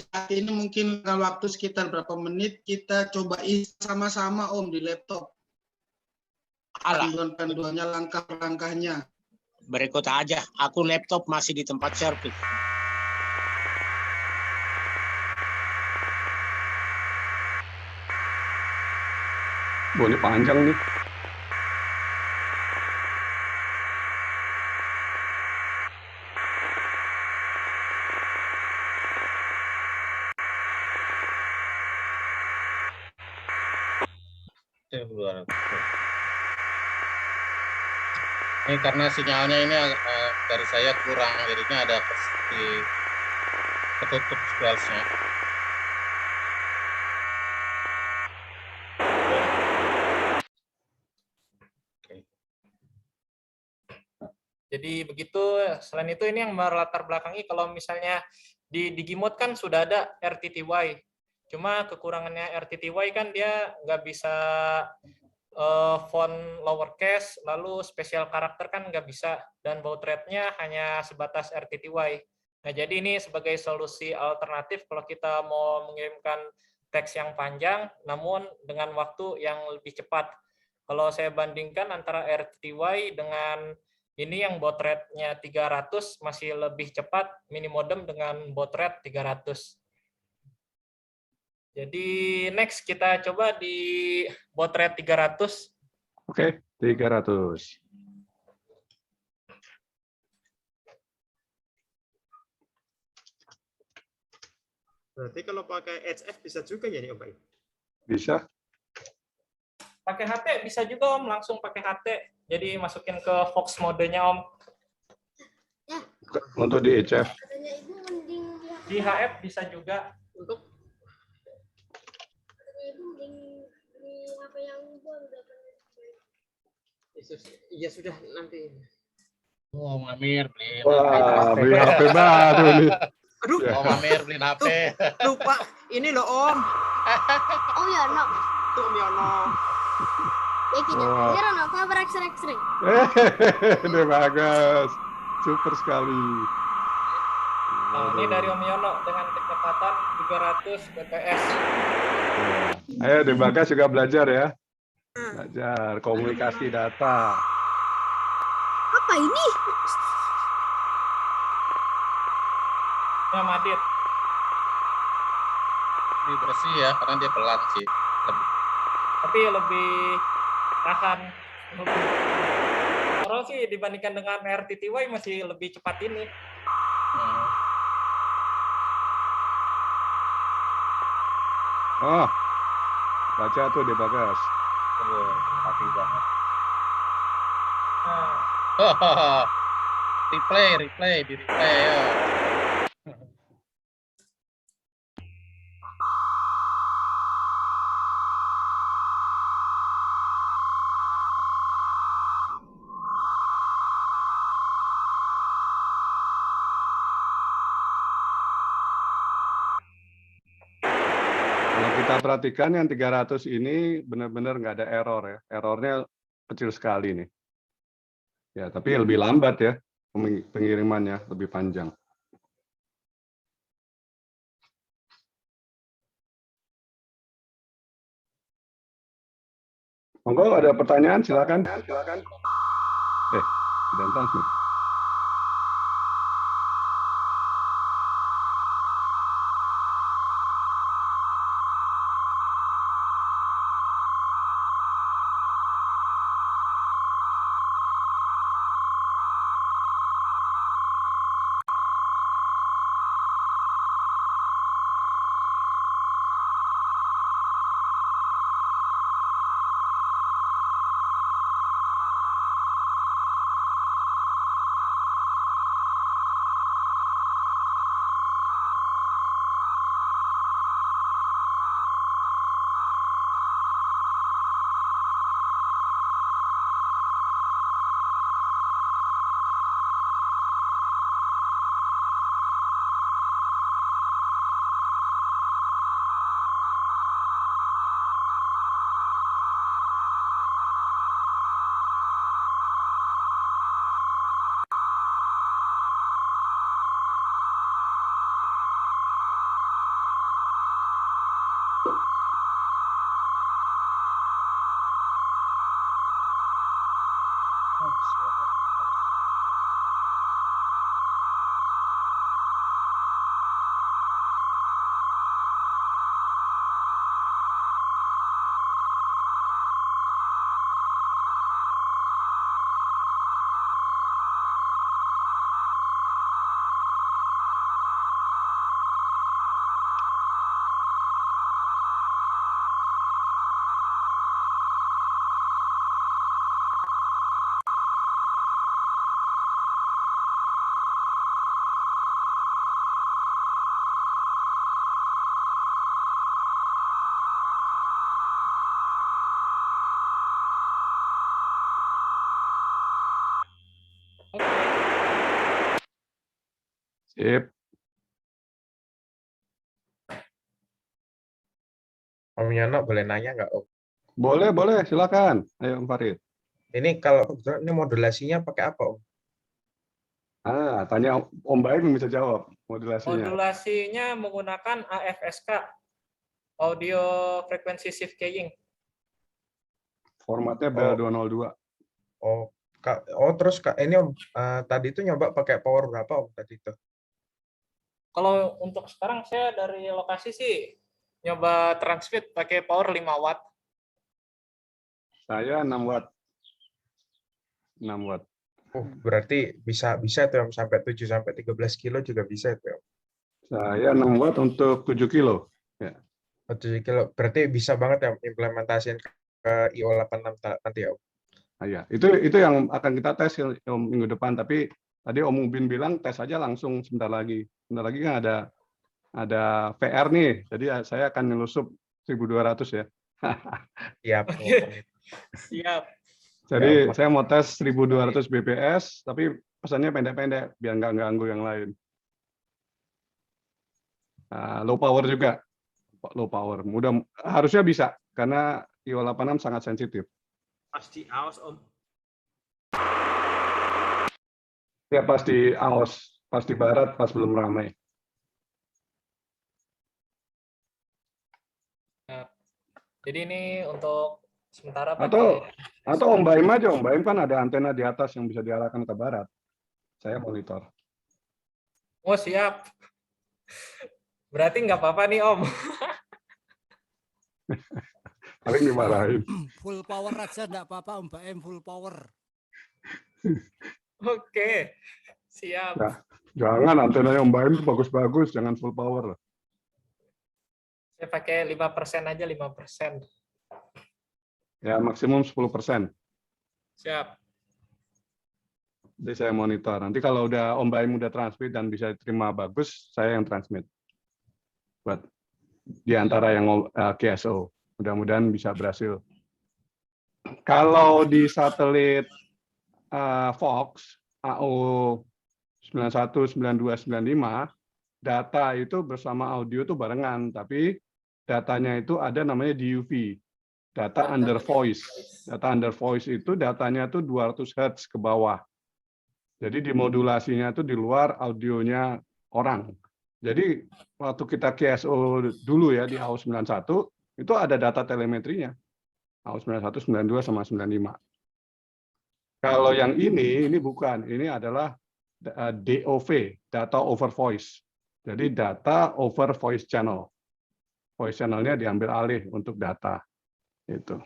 saat ini mungkin waktu sekitar berapa menit kita coba isi sama-sama Om di laptop. Panduan-panduannya, langkah-langkahnya. Berikut aja, aku laptop masih di tempat servis. Ini panjang nih. Ini karena sinyalnya ini dari saya kurang, jadinya ada di ketutup file-nya. Jadi begitu. Selain itu ini yang melatar belakangi kalau misalnya di Digimod kan sudah ada RTTY. Cuma kekurangannya RTTY kan dia nggak bisa font lowercase, lalu spesial karakter kan nggak bisa, dan baud rate-nya hanya sebatas RTTY. Nah, jadi ini sebagai solusi alternatif kalau kita mau mengirimkan teks yang panjang, namun dengan waktu yang lebih cepat. Kalau saya bandingkan antara RTTY dengan ini yang baud rate-nya 300 masih lebih cepat, Minimodem dengan baud rate 300. Jadi next kita coba di baud rate 300. Oke, 300. Berarti kalau pakai HF bisa juga ya nih Om Baim? Bisa. Pakai HT bisa juga Om, langsung pakai HT. Jadi masukin ke Fox modenya Om. Untuk di HF. Di HF bisa juga. Untuk iya sudah nanti. Oh, Amir beli. Wah, beli HP baru nih. Aduh, Oh, Amir beli HP. Lupa. Ini loh Om. Oh ya, no. Tuh Om Yono. Ya kita. Wah. Ini Rono, kabar X-ray. Ini bagus. Super sekali. Nah, ini dari Om Yono dengan kecepatan 300 bps. Ayo, di Bagas juga belajar ya. Belajar komunikasi data. Apa ini? Ya, Madit. Lebih bersih ya, karena dia pelan sih. Tapi lebih tahan. Kalau sih dibandingkan dengan RTTY masih lebih cepat ini. Oh, baca tuh di Bagas. Rapi banget. Nah, Replay, di replay ya. Kalau kita perhatikan yang 300 ini benar-benar nggak ada error ya. Errornya kecil sekali nih. Ya, tapi lebih lambat ya pengirimannya, lebih panjang. Monggo ada pertanyaan, silakan. Tidak transmit. Sip. Om Yono boleh nanya nggak Om? Boleh, boleh, silakan. Ayo, Om Farid. Ini kalau kebetulan ini modulasinya pakai apa Om? Tanya Om Baim bisa jawab modulasinya. Modulasinya menggunakan AFSK, Audio Frequency Shift Keying. Formatnya BL202. Oh, terus Kak, ini Om, tadi itu nyoba pakai power berapa Om tadi itu? Kalau untuk sekarang saya dari lokasi sih nyoba transmit pakai power 5 watt. Saya 6 watt. 6 watt. Berarti bisa tuh Om, sampai 7 sampai 13 kilo juga bisa itu Om. Saya 6 watt untuk 7 kilo. Ya. 7 kilo. Berarti bisa banget ya implementasiin ke IO86 nanti ya Om. Iya, itu yang akan kita tes minggu depan. Tapi tadi Om Ubin bilang tes aja langsung sebentar lagi. Sebentar lagi kan ada PR nih. Jadi saya akan nyelusup 1.200 ya. Siap. Siap. Jadi saya mau tes 1.200 bps, tapi pesannya pendek-pendek biar nggak ganggu yang lain. Low power juga, low power. Harusnya bisa karena IO86 sangat sensitif. Pasti AOS Om. Ya pasti AOS, pasti barat pas belum ramai. Jadi ini untuk sementara Atau Om Baim aja, Om Baim kan ada antena di atas yang bisa diarahkan ke barat. Saya monitor. Oh siap. Berarti nggak apa-apa nih Om. Paling dimarahin. Full power aja nggak apa-apa Om Baim, full power. Oke, siap. Nah, jangan antenanya Om Baim itu bagus-bagus, jangan full power. Saya pakai 5% aja, 5%. Ya maksimum 10%. Siap. Jadi saya monitor. Nanti kalau udah Om Baim udah transmit dan bisa terima bagus, saya yang transmit. Buat di antara yang KSO. Mudah-mudahan bisa berhasil. Kalau di satelit Fox AO 91, 92, 95, data itu bersama audio itu barengan, tapi datanya itu ada namanya DUV, data under voice. Data under voice itu datanya itu 200 Hz ke bawah. Jadi dimodulasinya itu di luar audionya orang. Jadi waktu kita KSO dulu ya di AO 91, itu ada data telemetrinya. AO 91, 92, sama 95. Kalau yang ini bukan. Ini adalah DOV, data over voice. Jadi data over voice channel. Voice channelnya diambil alih untuk data. Itu.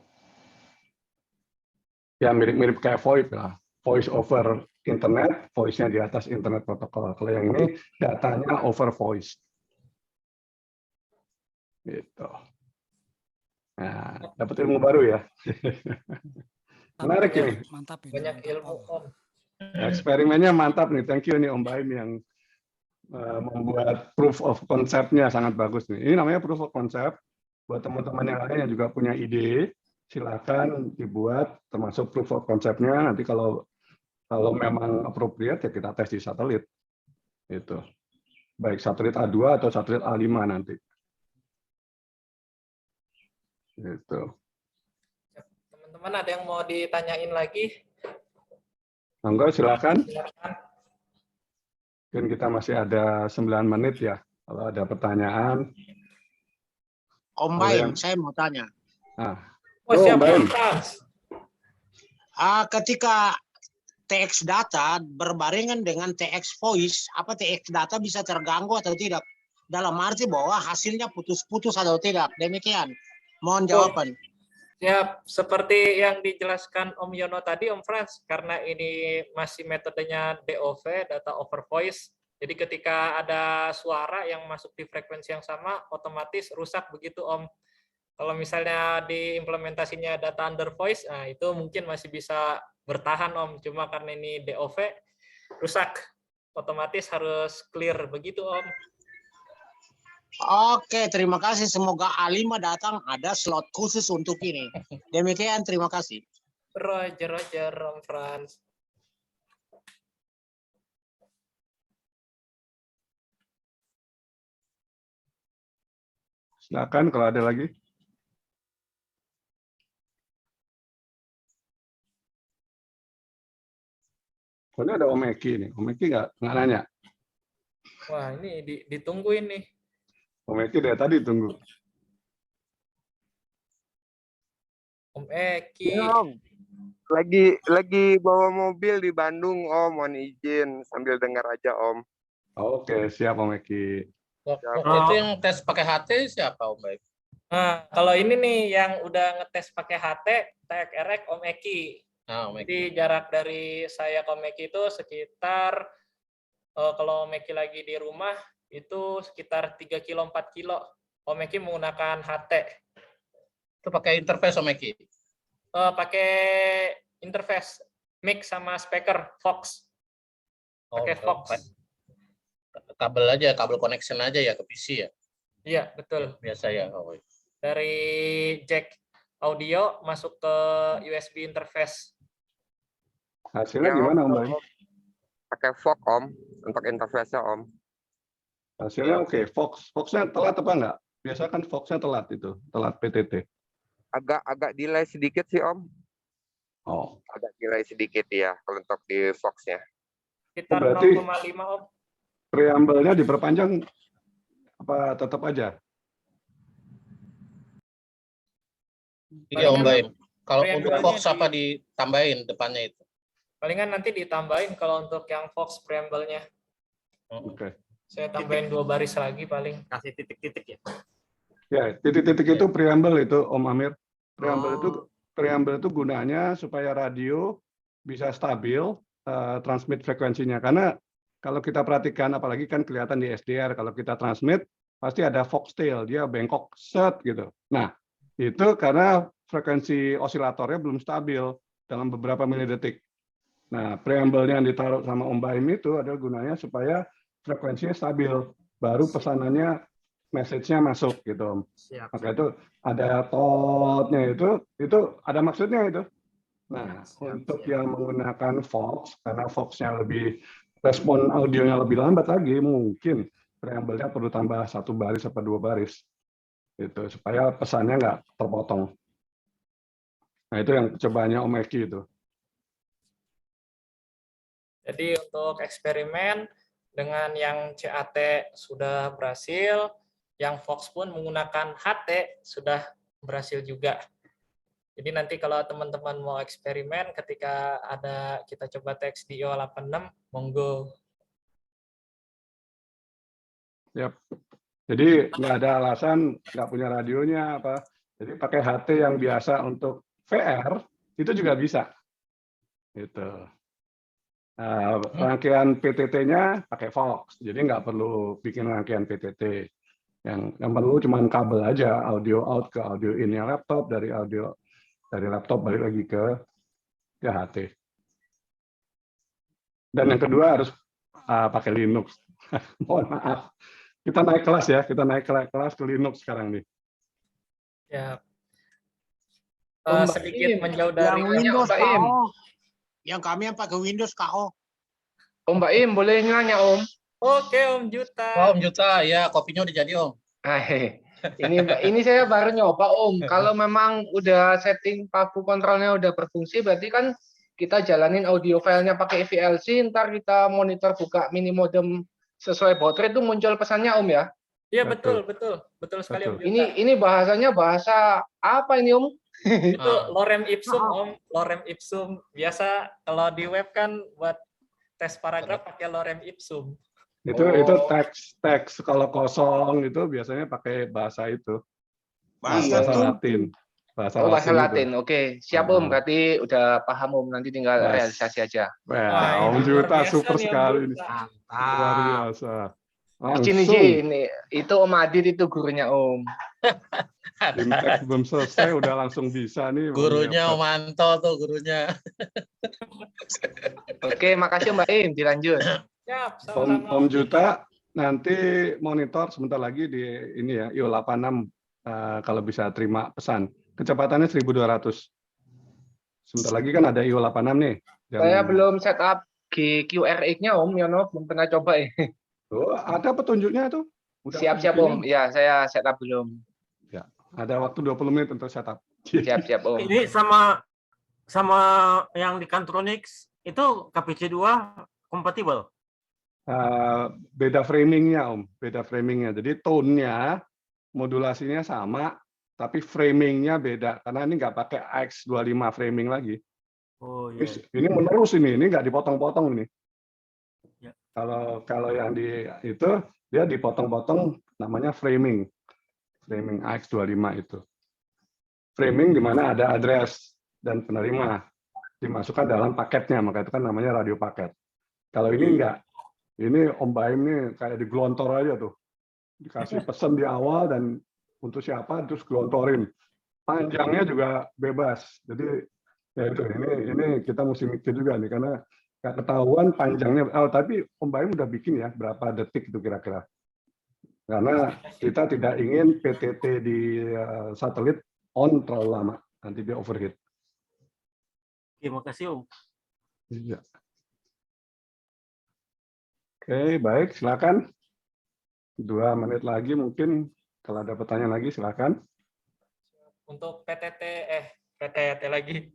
Ya mirip-mirip kayak VoIP lah. Voice over internet, voice-nya di atas internet protokol. Kalau yang ini datanya over voice. Gitu. Nah, dapat ilmu baru ya. Menarik ini. Mantap ini. Banyak ilmu Om. Eksperimennya mantap nih. Thank you nih Om Baim yang membuat proof of concept-nya sangat bagus nih. Ini namanya proof of concept. Buat teman-teman yang lain yang juga punya ide, silakan dibuat termasuk proof of concept-nya. Nanti kalau memang appropriate ya kita tes di satelit. Itu. Baik satelit A2 atau satelit A5 nanti. Gitu. Teman-teman ada yang mau ditanyain lagi? Enggak, silakan. Silakan. Mungkin kita masih ada 9 menit ya. Kalau ada pertanyaan. Om Baim, saya mau tanya. Oh, siap, Baim. Ketika TX data berbarengan dengan TX voice, apa TX data bisa terganggu atau tidak? Dalam arti bahwa hasilnya putus-putus atau tidak? Demikian. Mohon jawaban. Siap, seperti yang dijelaskan Om Yono tadi, Om Frans, karena ini masih metodenya DOV, data over voice, jadi ketika ada suara yang masuk di frekuensi yang sama, otomatis rusak begitu Om. Kalau misalnya di implementasinya data under voice, nah itu mungkin masih bisa bertahan Om, cuma karena ini DOV, rusak. Otomatis harus clear begitu Om. Oke, terima kasih. Semoga A5 datang ada slot khusus untuk ini. Demikian, terima kasih. Roger, Om Frans. Silakan kalau ada lagi. Oh, ini ada Om Eki nih. Om Eki nggak nanya. Wah, ini ditungguin nih. Om Eki dari tadi tunggu. Om Eki. Ya, Om. Lagi bawa mobil di Bandung, Om. Mohon izin sambil dengar aja, Om. Oke, siap Om Eki. Itu yang tes pakai HT siapa Om Baim? Nah, kalau ini nih yang udah ngetes pakai HT, TX Erek Om Eki. Nah, Om Eki. Jadi jarak dari saya ke Om Eki itu sekitar kalau Om Eki lagi di rumah itu sekitar 3 kilo 4 kilo. Om Eki menggunakan HT. Itu pakai interface Om Eki? Pakai interface mic sama speaker Fox. Pakai Fox. Kabel aja, kabel connection aja ya ke PC ya? Iya, betul. Biasa ya. Oh. Dari jack audio masuk ke USB interface. Hasilnya gimana Om Baim? Pakai Fox, Om, untuk interface-nya, Om. Hasilnya oke. Fox-nya telat apa enggak? Biasa kan Fox-nya telat itu, telat PTT. Agak delay sedikit sih, Om. Oh. Agak delay sedikit ya kalau untuk di Fox-nya. Sekitar berarti 0,5 Om. Preamble-nya diperpanjang apa tetap aja? Iya Om Baim. Kalau untuk Fox apa ditambahin depannya itu? Palingan nanti ditambahin kalau untuk yang Fox preamble-nya. Oke. Saya tambahin 2 baris lagi paling. Kasih titik-titik ya. Ya, titik-titik itu preamble itu Om Amir. Preamble itu gunanya supaya radio bisa stabil transmit frekuensinya. Karena kalau kita perhatikan, apalagi kan kelihatan di SDR, kalau kita transmit pasti ada foxtail, dia bengkok set gitu. Nah, itu karena frekuensi osilatornya belum stabil dalam beberapa milidetik. Nah, preamble-nya yang ditaruh sama Om Baim itu adalah gunanya supaya frekuensinya stabil, baru pesanannya, message-nya masuk gitu Om. Maka itu ada totnya itu ada maksudnya itu. Nah, untuk yang menggunakan Fox, karena Fox-nya lebih respon audionya lebih lambat lagi, mungkin preamble-nya perlu tambah 1 baris atau 2 baris, itu supaya pesannya nggak terpotong. Nah itu yang cobaannya Om Eki itu. Jadi untuk eksperimen dengan yang CAT sudah berhasil, yang Fox pun menggunakan HT sudah berhasil juga. Jadi nanti kalau teman-teman mau eksperimen ketika ada kita coba teks di IO86, monggo. Yap. Jadi nggak ada alasan nggak punya radionya apa. Jadi pakai HT yang biasa untuk VR itu juga bisa. Gitu. Rangkaian PTT-nya pakai Fox, jadi nggak perlu bikin rangkaian PTT. Yang perlu cuma kabel aja, audio out ke audio in-nya laptop, dari laptop balik lagi ke HT. Dan yang kedua harus pakai Linux. Mohon maaf, kita naik kelas ya, kita naik kelas ke Linux sekarang nih. Ya. Sedikit menjauh dari yang Windows KO. Yang kami yang pakai Windows KO. Om Baim, boleh nanya Om? Oke Om Juta. Oh, Om Juta, ya kopinya udah jadi Om. Ini saya baru nyoba Om. Kalau memang udah setting paku kontrolnya udah berfungsi, berarti kan kita jalanin audio filenya pakai VLC, ntar kita monitor buka mini modem sesuai baut rate itu muncul pesannya Om ya? Iya betul sekali Om Juta. Ini bahasanya bahasa apa ini Om? Itu lorem ipsum Om, lorem ipsum. Biasa kalau di web kan buat tes paragraf pakai lorem ipsum. Itu teks kalau kosong itu biasanya pakai bahasa itu. Bahasa Latin. Bahasa Latin. Oke, siap Om. Berarti udah paham Om. Nanti tinggal realisasi aja. Wah, Om Juta super sekali ini. Luar biasa. Ini itu Om Adit itu gurunya Om. Bimtek belum selesai udah langsung bisa nih. Gurunya Om Anto tuh gurunya. Oke, makasih Mbak Im. Dilanjut. Om Juta nanti monitor sebentar lagi di ini ya IO86 kalau bisa terima pesan. Kecepatannya 1200. Sebentar lagi kan ada IO86 nih. Saya belum setup QRX-nya Om Yono, belum pernah coba ya. Oh, ada petunjuknya tuh. Siap-siap Om. Ya, saya setup belum. Ada waktu 20 menit untuk setup. Siap, Om. Ini sama yang di Kantronics itu KPC2 kompatibel. Beda framingnya Om, beda framingnya. Jadi tone-nya, modulasinya sama, tapi framingnya beda. Karena ini nggak pakai AX25 framing lagi. Oh iya. Ini menerus ini nggak dipotong-potong ini. Ya. Kalau yang di itu dia dipotong-potong, namanya framing AX25 itu. Framing di mana ada address dan penerima dimasukkan dalam paketnya, maka itu kan namanya radio paket. Kalau ini enggak. Ini Om Baim ini kayak digelontor aja tuh. Dikasih pesan di awal dan untuk siapa terus gelontorin. Panjangnya juga bebas. Jadi ya itu ini kita mesti mikir juga nih karena nggak ketahuan panjangnya. Tapi Om Baim udah bikin ya berapa detik itu kira-kira. Karena kita tidak ingin PTT di satelit on terlalu lama. Nanti dia overheat. Terima kasih Om. Iya. Oke, baik, silakan. 2 menit lagi mungkin kalau ada pertanyaan lagi silakan. Untuk PTT lagi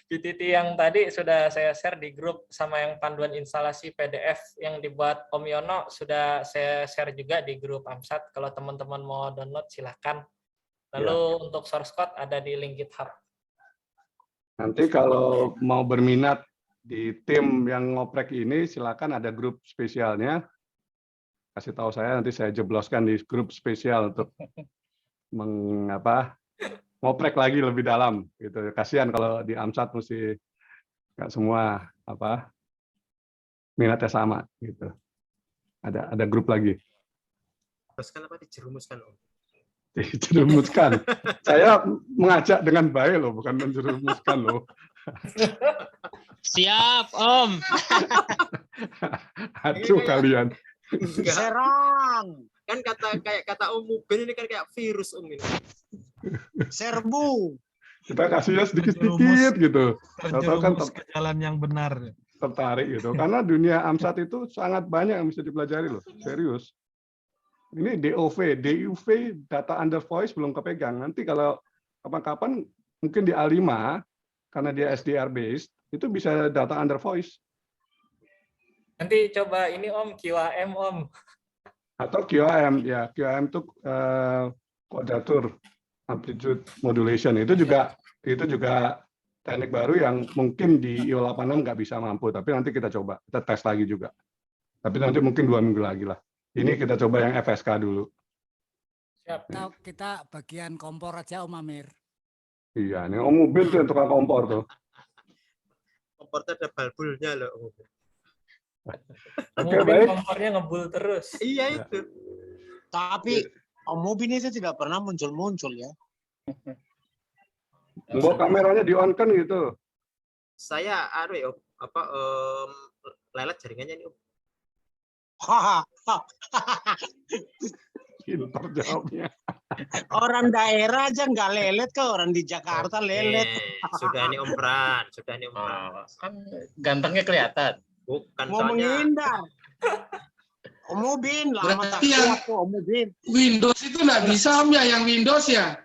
PTT yang tadi sudah saya share di grup sama yang panduan instalasi PDF yang dibuat Om Yono sudah saya share juga di grup AMSAT. Kalau teman-teman mau download silakan. Lalu untuk source code ada di link GitHub. Nanti kalau mau berminat di tim yang ngoprek ini silakan ada grup spesialnya. Kasih tahu saya nanti saya jebloskan di grup spesial untuk ngoprek lagi lebih dalam gitu. Kasihan kalau di AMSAT mesti nggak semua minatnya sama gitu. Ada grup lagi. Jerumuskan apa dijerumuskan Om? Dijerumuskan. Saya mengajak dengan baik loh, bukan menjerumuskan loh. Siap, Om. Aduh kalian. Serang. Kan kayak kata Om Muben ini kan kayak virus Om ini. Serbu. Kita kasihnya sedikit-sedikit gitu. Terjerumus ke jalan yang benar. Tertarik gitu. Karena dunia AMSAT itu sangat banyak yang bisa dipelajari loh. Serius. Ini DOV, DUV, data under voice belum kepegang. Nanti kalau kapan-kapan mungkin di A5, karena dia SDR based, itu bisa data under voice. Nanti coba ini Om, QAM Om. Atau QAM, ya QAM itu quadrature amplitude modulation. Itu juga teknik baru yang mungkin di IO86 nggak bisa mampu, tapi nanti kita coba, kita tes lagi juga. Tapi nanti mungkin 2 minggu lagi lah. Ini kita coba yang FSK dulu. Siap. Kita bagian kompor aja Om Amir. Iya, ini Om Mobil tuh yang tukang kompor tuh. Kompornya ada balbulnya loh Om. Oke, baik. Kompornya ngebul terus. Iya itu. Tapi Om Mubin itu tidak pernah muncul-muncul ya. Mbok kameranya di on kan gitu. Saya lelet jaringannya nih Om. Pintar jawabnya. Orang daerah aja nggak lelet kok, orang di Jakarta lelet. Sudah ini Om Pran, Kan gantengnya kelihatan. Bukan Mau menghindar. Om Mubin, lama tak Berarti yang kuat kok Om Mubin. Windows itu nggak bisa Om ya, yang Windows ya?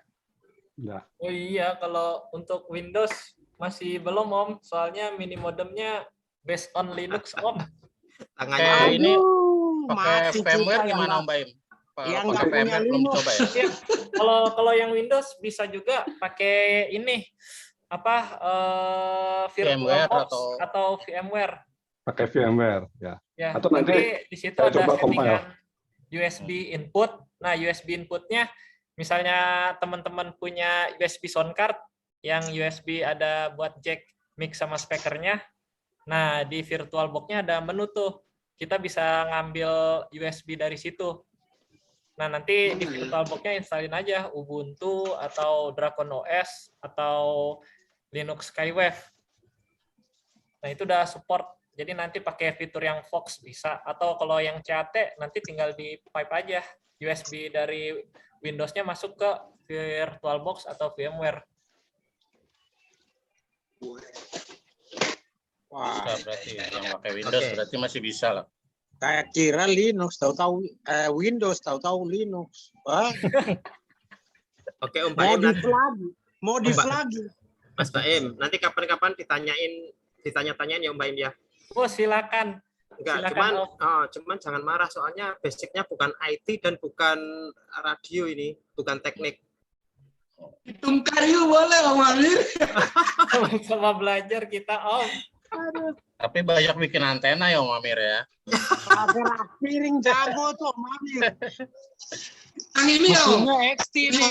Oh iya, kalau untuk Windows masih belum Om, soalnya mini modemnya based on Linux Om. Kayak ini pakai firmware gimana Om Baim? Yang Pakai firmware belum coba ya? Kalau yang Windows bisa juga pakai ini VirtualBox atau VMware. Pakai VMware ya. Ya, atau nanti di situ ada coba settingan USB input. Nah, USB inputnya misalnya teman-teman punya USB sound card yang USB ada buat jack mic sama speakernya. Nah, di VirtualBox-nya ada menu tuh. Kita bisa ngambil USB dari situ. Nah, nanti di VirtualBox-nya installin aja Ubuntu atau Dragon OS atau Linux Skywave. Nah, itu udah support. Jadi nanti pakai fitur yang Vox bisa. Atau kalau yang CAT nanti tinggal di pipe aja. USB dari Windows-nya masuk ke VirtualBox atau VMware. Wah, berarti yang pakai Windows berarti masih bisa lah. Kayak kira Linux, tahu-tahu Windows, tahu-tahu Linux. Wah, Oke, Om Baim. modif Mbak- lagi. Mas Baim, nanti kapan-kapan ditanya-tanyain ya Om Baim ya. Oh, silakan. Enggak, Silakan, cuman jangan marah soalnya basicnya bukan IT dan bukan radio ini, bukan teknik. Hitung kayu boleh Om Amir. Sama belajar kita, Om. Tapi banyak bikin antena ya Om Amir ya. Ada piring jago tuh Om Amir. Yang ini ya Om. Mesinnya XT, Ini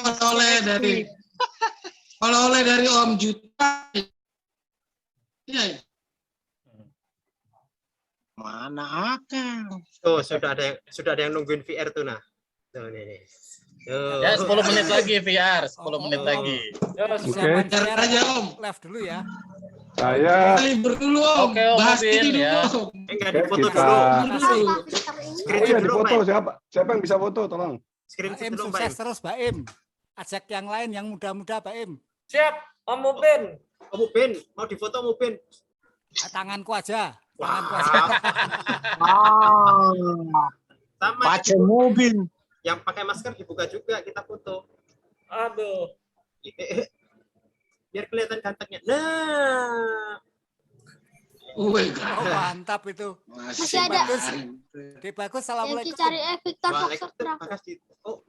oleh-oleh dari Om Juta. Iya. Mana akan? Tuh, sudah ada yang nungguin VR tuh nah. Tuh nih. Tuh. Ya 10 menit lagi VR, 10 menit lagi. Oke. Cari aja Om. Live dulu ya. Saya Libur dulu Om. Oke, Om Bahas Mubin, ini dulu ya. Om. Enggak Oke, dipoto kita- dulu. Oh iya dipoto siapa yang bisa foto tolong. Screenshot Baim dulu Om sukses Baim. terus Baim. Ajak yang lain yang muda-muda Baim. Siap, Om Mubin. Om Ubin, mau difoto Om Ubin. Tanganku aja. Tanganku Wah. aja. Sama Pace mobil. yang pakai masker dibuka juga kita foto. Aduh. Biar kelihatan gantengnya. Nah. Wih, Oh, mantap itu. Masih ada. Bagus. Di bagus. Yang Assalamualaikum. dicari Victor Waalaikumsalam. Foxtrot. Bagas di. Oh.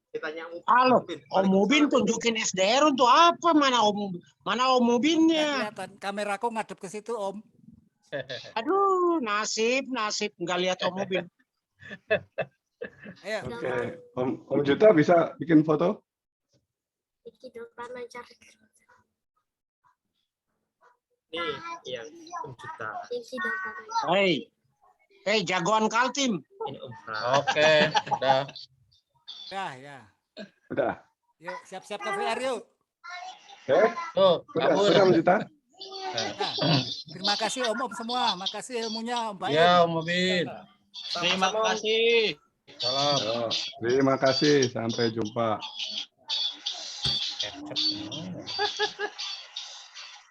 Ditanya Om Halo, Ubin. Om Mubin tunjukin SDR untuk apa? Mana Om Mubinnya? Kelihatan kameraku ngadep ke situ Om. Aduh, nasib nggak lihat Om Mubin. Ayo. Oke. Om Juta bisa bikin foto? Nih, yang Om Juta. Hei, jagoan Kaltim. Ini Om Fra. Oke, udah. Ya. Udah. Yuk, siap-siap ke VR yuk. Tuh, kabur. Sudah Om Juta? Nah, terima kasih Om semua. Makasih ilmunya Om Baim. Ya Om Mubin. Terima kasih. Salam. Oh, terima kasih. Sampai jumpa.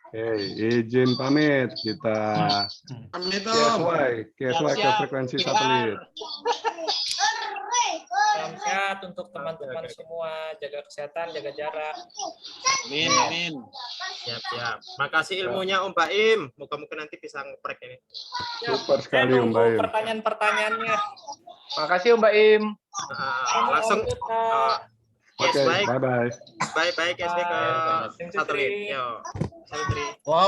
Oke, izin pamit kita Pamit Om. KSY ke frekuensi satelit. Salam sehat untuk teman-teman semua. Jaga kesehatan, jaga jarak. Amin. Siap. Makasih ilmunya Om Baim. Moga-moga nanti bisa ngeprek ini. Super Saya sekali Om nunggu Baim. pertanyaan-pertanyaannya. Makasih Om Baim. Langsung. Oke, baik. bye-bye. Bye-bye KSY ke Bye. satelit. Yo. Satelit. Wow.